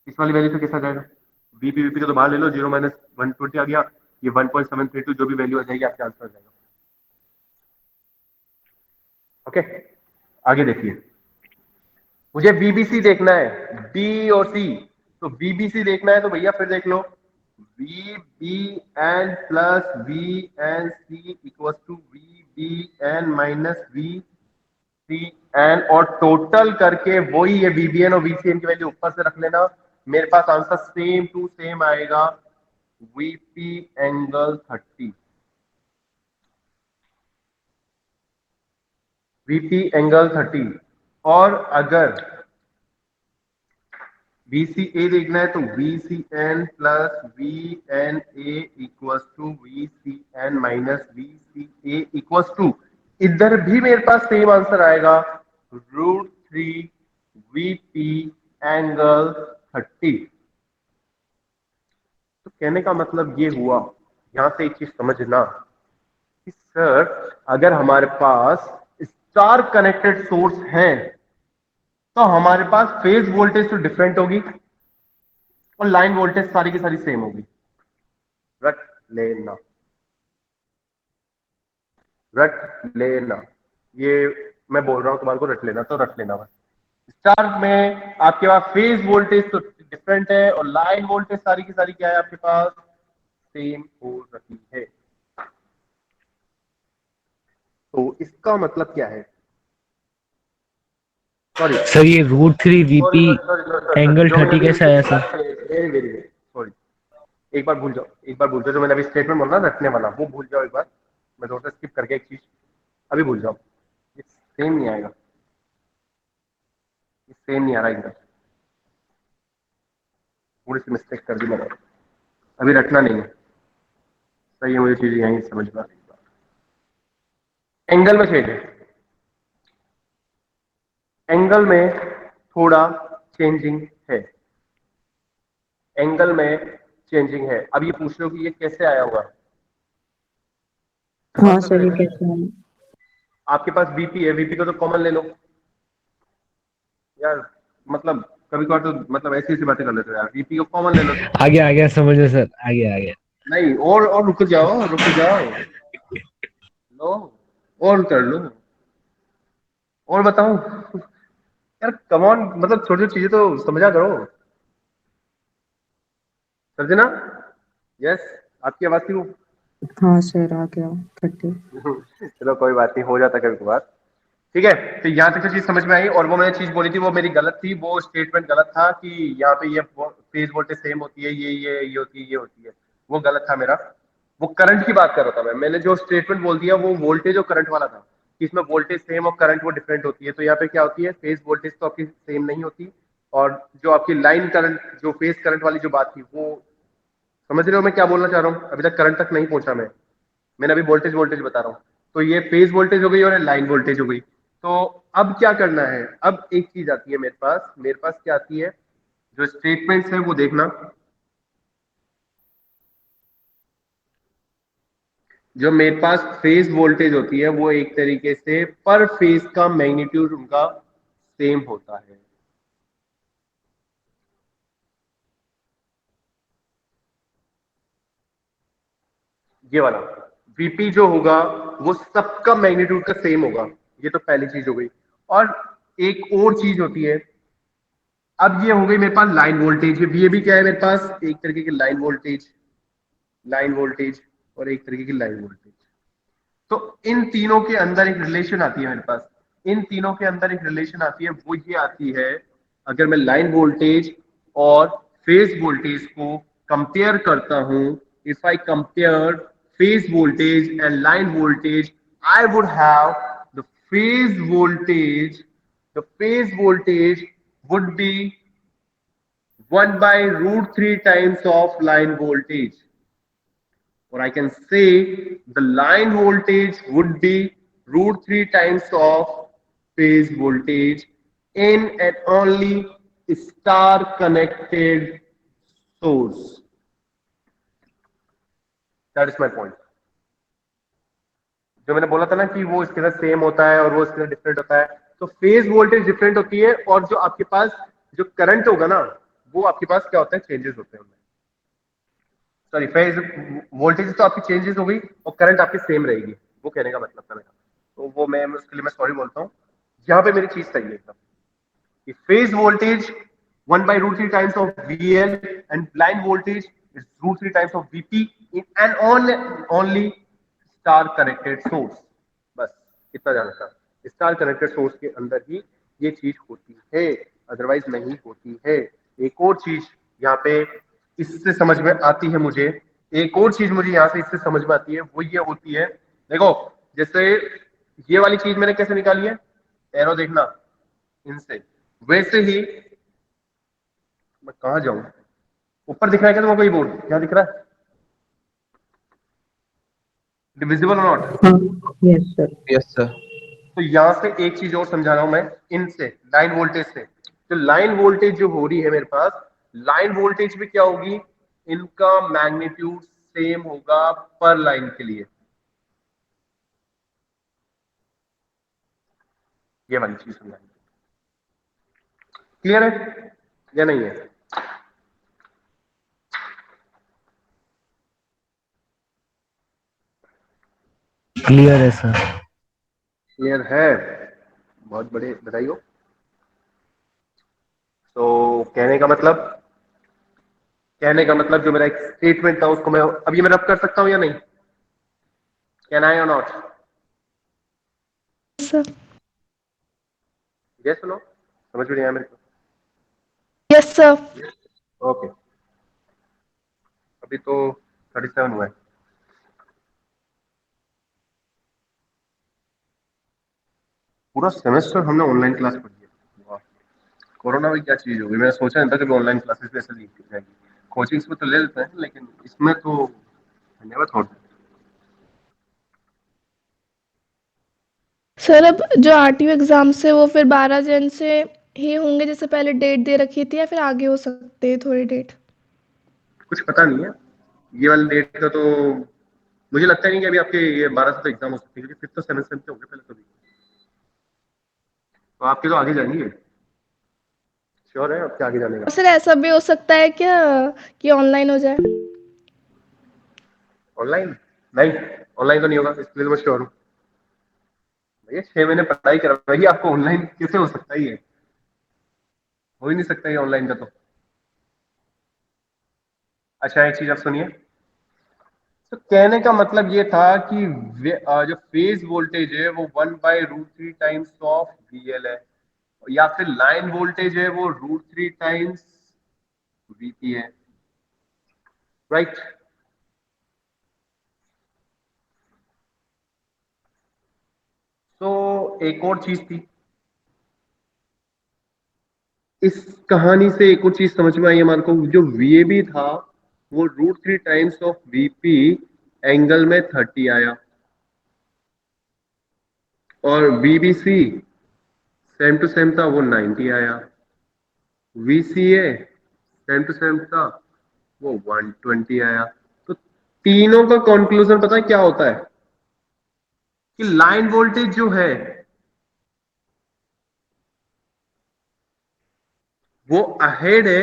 इस वाली वैल्यू से कैसा जाएगा? बीपी वीपी को तो बाहर ले लो, 0 माइनस 120 आ गया, ये 1.732 जो भी वैल्यू आ जाएगी आपके आंसर आ जाएगा। ओके, आगे देखिए, मुझे बीबीसी देखना है, बी और सी। तो बीबीसी देखना है तो भैया फिर देख लो, V B N plus V N C equal to V B N minus V C N, और टोटल करके वही है वीबीएन और वीसीएन की वैल्यू ऊपर से रख लेना। मेरे पास आंसर सेम टू सेम आएगा, वीपी एंगल 30। VP angle 30। और अगर VCA देखना है तो VCN plus VNA equal to VCN minus VCA equal to, इधर भी मेरे पास सेम आंसर आएगा, √3 VP एंगल 30। तो कहने का मतलब ये हुआ, यहां से एक चीज समझना कि सर अगर हमारे पास स्टार कनेक्टेड सोर्स है तो हमारे पास फेज वोल्टेज तो डिफरेंट होगी और लाइन वोल्टेज सारी की सारी सेम होगी। रट लेना, रट लेना, ये मैं बोल रहा हूं तुम्हारे को रट लेना, तो रट लेना बस। स्टार में आपके पास फेज वोल्टेज तो डिफरेंट है और लाइन वोल्टेज सारी की सारी क्या है आपके पास? सेम हो रही है। तो इसका मतलब क्या है? सॉरी सर ये √3 VP एंगल 30 कैसे आया सर? सॉरी, एक बार भूल जाओ, एक बार भूल जाओ, जो मैंने अभी स्टेटमेंट बोला ना रखने वाला, वो भूल जाओ एक बार। मैं थोड़ा सा स्किप करके एक चीज अभी भूल जाओ, ये सेम नहीं आएगा, ये सेम नहीं आ रहा एकदम, थोड़ी सी मिस्टेक कर दी मैंने, अभी रखना नहीं है। सही है, मुझे चीज यहीं समझ में आ रही है। एंगल में चेंज है, एंगल में थोड़ा चेंजिंग है, एंगल में चेंजिंग है। अब ये पूछ रहे हो कि ये कैसे आया होगा? हाँ सर, ये कैसे है? आपके पास बीपी है, बीपी को तो कॉमन ले लो यार, मतलब कभी कभार तो मतलब ऐसी ऐसी बातें कर लेते हो यार, बीपी को कॉमन ले लो। आ गया समझ में सर, आ गया। नहीं, और रुक जाओ, रुक जाओ, लो, और कर लो, और बताओ। यार कम ऑन, मतलब छोटी छोटी चीजें तो समझा करो। सर्जना, यस, आपकी आवाज थी वो। हाँ सर, आ गया 30। चलो कोई बात नहीं, हो जाता कभी कभार। ठीक है, तो यहाँ तक तो चीज समझ में आई, और वो मैंने चीज बोली थी वो मेरी गलत थी, वो स्टेटमेंट गलत था कि यहाँ पे ये फेज वोल्टेज सेम होती है, ये होती है, ये होती है, वो गलत था मेरा। वो करंट की बात कर रहा था मैंने जो स्टेटमेंट बोल दिया वो वोल्टेज और करंट वाला था, कि इसमें वोल्टेज सेम और करंट वो डिफरेंट होती है। तो यहाँ पे क्या होती है, फेज वोल्टेज तो आपकी सेम नहीं होती, और जो आपकी लाइन करंट, जो फेज करंट वाली जो बात थी वो, समझ रहे हो मैं क्या बोलना चाह रहा हूँ? अभी तक करंट तक नहीं पहुंचा मैंने अभी वोल्टेज वोल्टेज बता रहा हूँ। तो ये फेज वोल्टेज हो गई और लाइन वोल्टेज हो गई। तो अब क्या करना है, अब एक चीज आती है मेरे पास क्या आती है, जो स्टेटमेंट्स है वो देखना। जो मेरे पास फेज वोल्टेज होती है वो एक तरीके से पर फेज का मैग्नीट्यूड उनका सेम होता है। ये वाला वीपी जो होगा वो सबका मैग्नीट्यूड का सेम होगा। ये तो पहली चीज हो गई। और एक और चीज होती है, अब ये हो गई मेरे पास लाइन वोल्टेज, ये भी क्या है मेरे पास, एक तरीके की लाइन वोल्टेज और एक तरीके की लाइन वोल्टेज। तो इन तीनों के अंदर एक रिलेशन आती है मेरे पास, इन तीनों के अंदर एक रिलेशन आती है, वो ये आती है, अगर मैं लाइन वोल्टेज और फेज वोल्टेज को कंपेयर करता हूं, if I compare phase voltage and line voltage, I would have the phase voltage the phase voltage would be 1 by root 3 times of line voltage, or I can say the line voltage would be root 3 times of phase voltage in an only star connected source. That is my point. जो मैंने बोला था ना कि वो इसके साथ same होता है और वो इसके साथ डिफरेंट होता है, तो फेज वोल्टेज डिफरेंट होती है, और जो आपके पास जो करंट होगा ना, वो आपके पास क्या होता है, चेंजेस होते हैं उनमें। सॉरी, फेज वोल्टेज तो आपकी चेंजेस हो गई और करंट आपकी सेम रहेगी, वो कहने का मतलब था मेरा। तो वो मैं उसके लिए मैं सॉरी बोलता हूँ। यहाँ पे मेरी चीज सही है एकदम, कि phase voltage 1 by root 3 times of VL and line voltage is root 3 times of VP in an only star connected source. बस इतना जानना था, स्टार कनेक्टेड सोर्स के अंदर ही ये चीज होती है, अदरवाइज नहीं होती है। एक और चीज यहाँ पे इससे समझ में आती है मुझे, एक और चीज मुझे यहाँ से इससे समझ में आती है, वो ये होती है, देखो जैसे ये वाली चीज मैंने कैसे निकाली है, एरो देखना इनसे, वैसे ही मैं कहा जाऊं, ऊपर दिख रहा है क्या तुमको कोई बोर्ड, क्या दिख रहा है, डिविजिबल और नॉट? हाँ, यस सर। Yes sir. तो यहां से एक चीज और समझा रहा हूं मैं, इनसे लाइन वोल्टेज से, तो लाइन वोल्टेज जो हो रही है मेरे पास, लाइन वोल्टेज भी क्या होगी, इनका मैग्नीट्यूड सेम होगा पर लाइन के लिए। ये वाली चीज समझाई, क्लियर है या नहीं है? क्लियर है सर। क्लियर है, बहुत बड़े बधाई हो। तो कहने का मतलब जो मेरा एक स्टेटमेंट था उसको मैं अब ये मैं रब कर सकता हूं या नहीं, कैन आई और नॉट? सर। यस नो, समझ में नहीं आया मेरे को? Yes sir. ओके, अभी तो 37 हुआ है। पूरा सेमेस्टर हमने ऑनलाइन क्लास पढ़ी है, वाह। कोरोना में क्या चीज होगी, मैंने सोचा नहीं था कि ऑनलाइन क्लासेस भी ऐसे ली जाएगी। कोचिंग्स में तो ले लेते हैं लेकिन इसमें तो नेवर थॉट। सर अब जो आरटीओ एग्जाम्स है वो फिर 12 जन से ही होंगे, जैसे पहले डेट दे रखी थी, या फिर आगे हो सकते हैं थोड़ी डेट? कुछ पता नहीं है ये वाले डेट का, तो मुझे लगता नहीं कि अभी आपके ये 12 से तो एग्जाम हो सकते हैं, क्योंकि फिफ्थ तो सेमेस्टर के होंगे पहले, तो आपके तो आगे जाएंगे, श्योर है आपके आगे जाने का? सर ऐसा भी हो सकता है क्या कि ऑनलाइन हो जाए? ऑनलाइन नहीं, ऑनलाइन तो नहीं होगा, इसके लिए तो मैं श्योर हूँ भैया। 6 महीने पढ़ाई करवाइए, आपको ऑनलाइन कैसे हो सकता है? ये हो ही नहीं सकता ये ऑनलाइन का तो। अच्छा एक चीज आप सुनिए, तो कहने का मतलब ये था कि जो फेज वोल्टेज है वो 1/√3 टाइम्स ऑफ VL है, या फिर लाइन वोल्टेज है वो √3 टाइम्स VP है, राइट? तो एक और चीज थी इस कहानी से, एक और चीज समझ में आई हमारे को, जो VAB था वो √3 टाइम्स ऑफ VP एंगल में 30 आया, और VBC सेम टू सेम था वो 90 आया, VCA सेम टू सेम था वो 120 आया। तो तीनों का कंक्लूजन पता है क्या होता है? कि लाइन वोल्टेज जो है वो अहेड है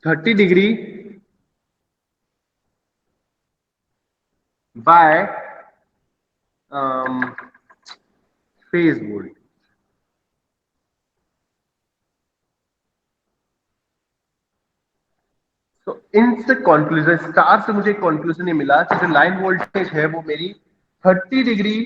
30 डिग्री बाय फेज वोल्टेज। तो इनसे कंक्लूजन, स्टार से मुझे कंक्लूजन ये मिला कि जो लाइन वोल्टेज है वो मेरी 30 डिग्री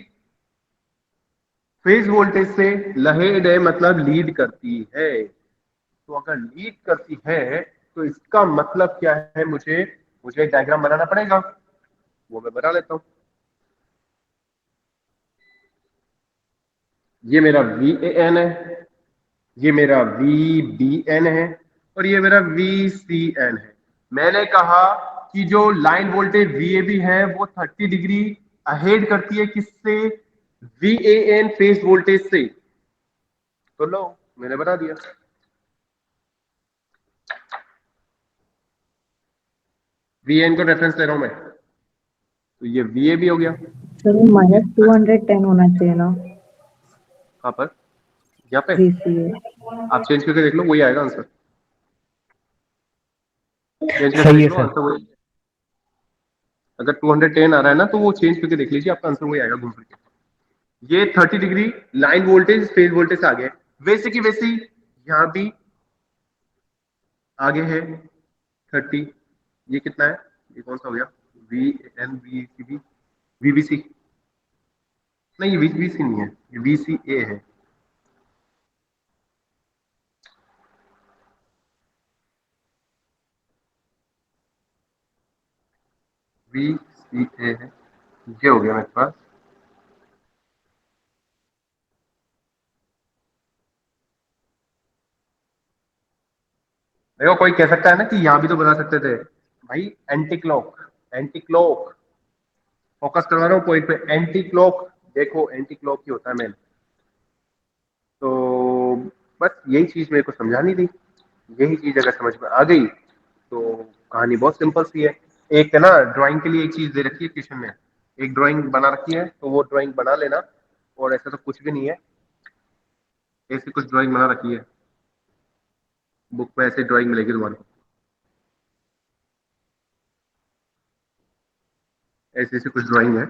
फेज वोल्टेज से लहेड है, मतलब लीड करती है। तो अगर लीड करती है तो इसका मतलब क्या है? मुझे मुझे डायग्राम बनाना पड़ेगा, वो मैं बना लेता हूं। ये मेरा VAN है, ये मेरा VBN है, और ये मेरा VCN है। मैंने कहा कि जो लाइन वोल्टेज VAB है वो 30 डिग्री अहेड करती है किससे? VAN फेज वोल्टेज से। तो लो मैंने बता दिया। VAN को रेफरेंस ले रहा हूं मैं, तो ये VAB हो गया। सर वो -210 होना चाहिए ना, कहां पर? यहाँ पे VCA। आप चेंज करके देख लो, वही आएगा आंसर। चेंज करके सही देख है लो, सर। आंसर वही। अगर 210 आ रहा है ना तो वो चेंज करके देख लीजिए, आपका आंसर वही आएगा घूम फिर के। ये 30 degree line voltage phase voltage से आगे है, वैसे की वैसी यहां भी आगे है 30। ये कितना है? ये कौन सा हो गया? VAN VCB VBC नहीं, VBC नहीं है, ये VCA है। VCA है, ये हो गया मेरे पास। देखो कोई कह सकता है ना कि यहां भी तो बता सकते थे भाई, anti clock. Anti clock focus करवा रहा हूँ पॉइंट पे, एंटी क्लॉक। देखो एंटी क्लॉक ही होता है मेन। तो बस यही चीज मेरे को समझानी थी। यही चीज अगर समझ में आ गई तो कहानी बहुत सिंपल सी है। एक है ना, ड्राइंग के लिए एक चीज दे रखी है क्वेश्चन में, एक ड्राइंग बना रखी है, तो वो ड्राइंग बना लेना। और ऐसा तो कुछ भी नहीं है, ऐसी कुछ ड्राइंग बना रखी है बुक में, ऐसे ड्राइंग मिलेगी तुम्हारे को, ऐसी ऐसी कुछ ड्राइंग है।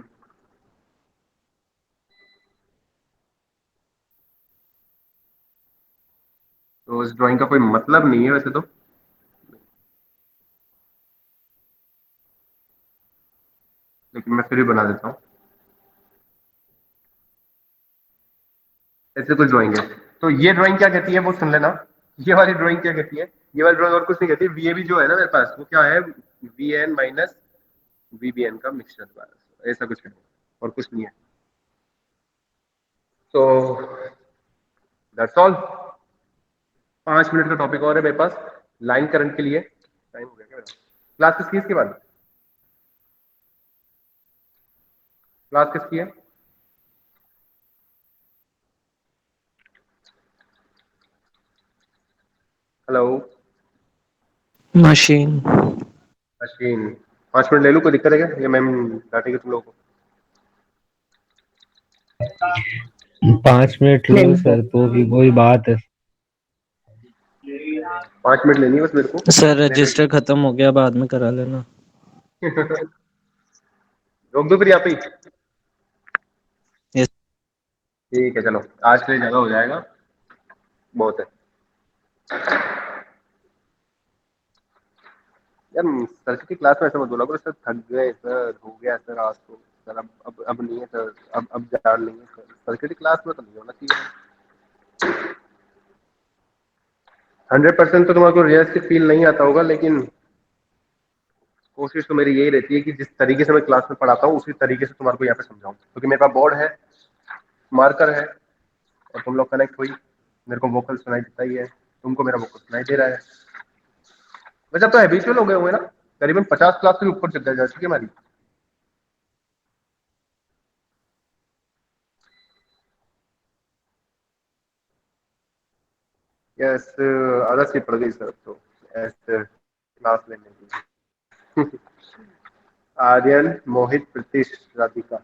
तो इस ड्राइंग का कोई मतलब नहीं है वैसे तो, लेकिन मैं फिर भी बना देता हूँ। ऐसे कुछ ड्राइंग है, तो ये ड्राइंग क्या कहती है वो सुन लेना। ये वाली ड्राइंग क्या कहती है? ये वाली ड्राइंग और कुछ नहीं कहती। VAB जो है ना मेरे पास, वो क्या है? VAN माइनस VBN का मिक्सचर, बस ऐसा कुछ है, और कुछ नहीं है। तो दैट्स ऑल। 5 मिनट का टॉपिक और है मेरे पास लाइन करंट के लिए। टाइम हो गया क्या मेरा? क्लास किसकी है इसके बाद? क्लास किसकी है? Hello machine. अश्विन, 5 मिनट ले लूं, कोई दिक्कत है क्या, या मैम डांटेगी तुम लोगों को? 5 मिनट ले लो लो सर, तो भी कोई बात है। 5 मिनट लेनी है बस मेरे को। सर मेरे रजिस्टर खत्म हो गया, बाद में करा लेना। रोक दो फिर यहाँ पे ही? Yes. ठीक है, चलो आज के लिए ज्यादा हो जाएगा, बहुत है यार। सर की क्लास में ऐसा मत बोला करो सर, थक गए सर, हो गया सर आज तो सर, अब नहीं है सर, अब जान लेंगे सर। सर की क्लास में तो नहीं होना चाहिए। 100% तो तुम्हारे को रियलिस्टिक फील नहीं आता होगा, लेकिन कोशिश तो मेरी यही रहती है कि जिस तरीके से मैं क्लास में पढ़ाता हूँ उसी तरीके से तुम्हारे को यहाँ पे समझाऊं, क्योंकि मेरे पास बोर्ड है, मार्कर है, और तुम लोग कनेक्ट हुई, मेरे को वोकल सुनाई देता ही है, तुमको मेरा वोकल सुनाई दे रहा है। वैसे अब तो हैबिचुअल हो गए हुए ना, करीबन 50 क्लास से ऊपर चल जा चुकी है हमारी। यस, आदत सी पड़ गई सर अब तो ऐसे क्लास लेने की। आर्यन, मोहित, प्रीतिश, राधिका।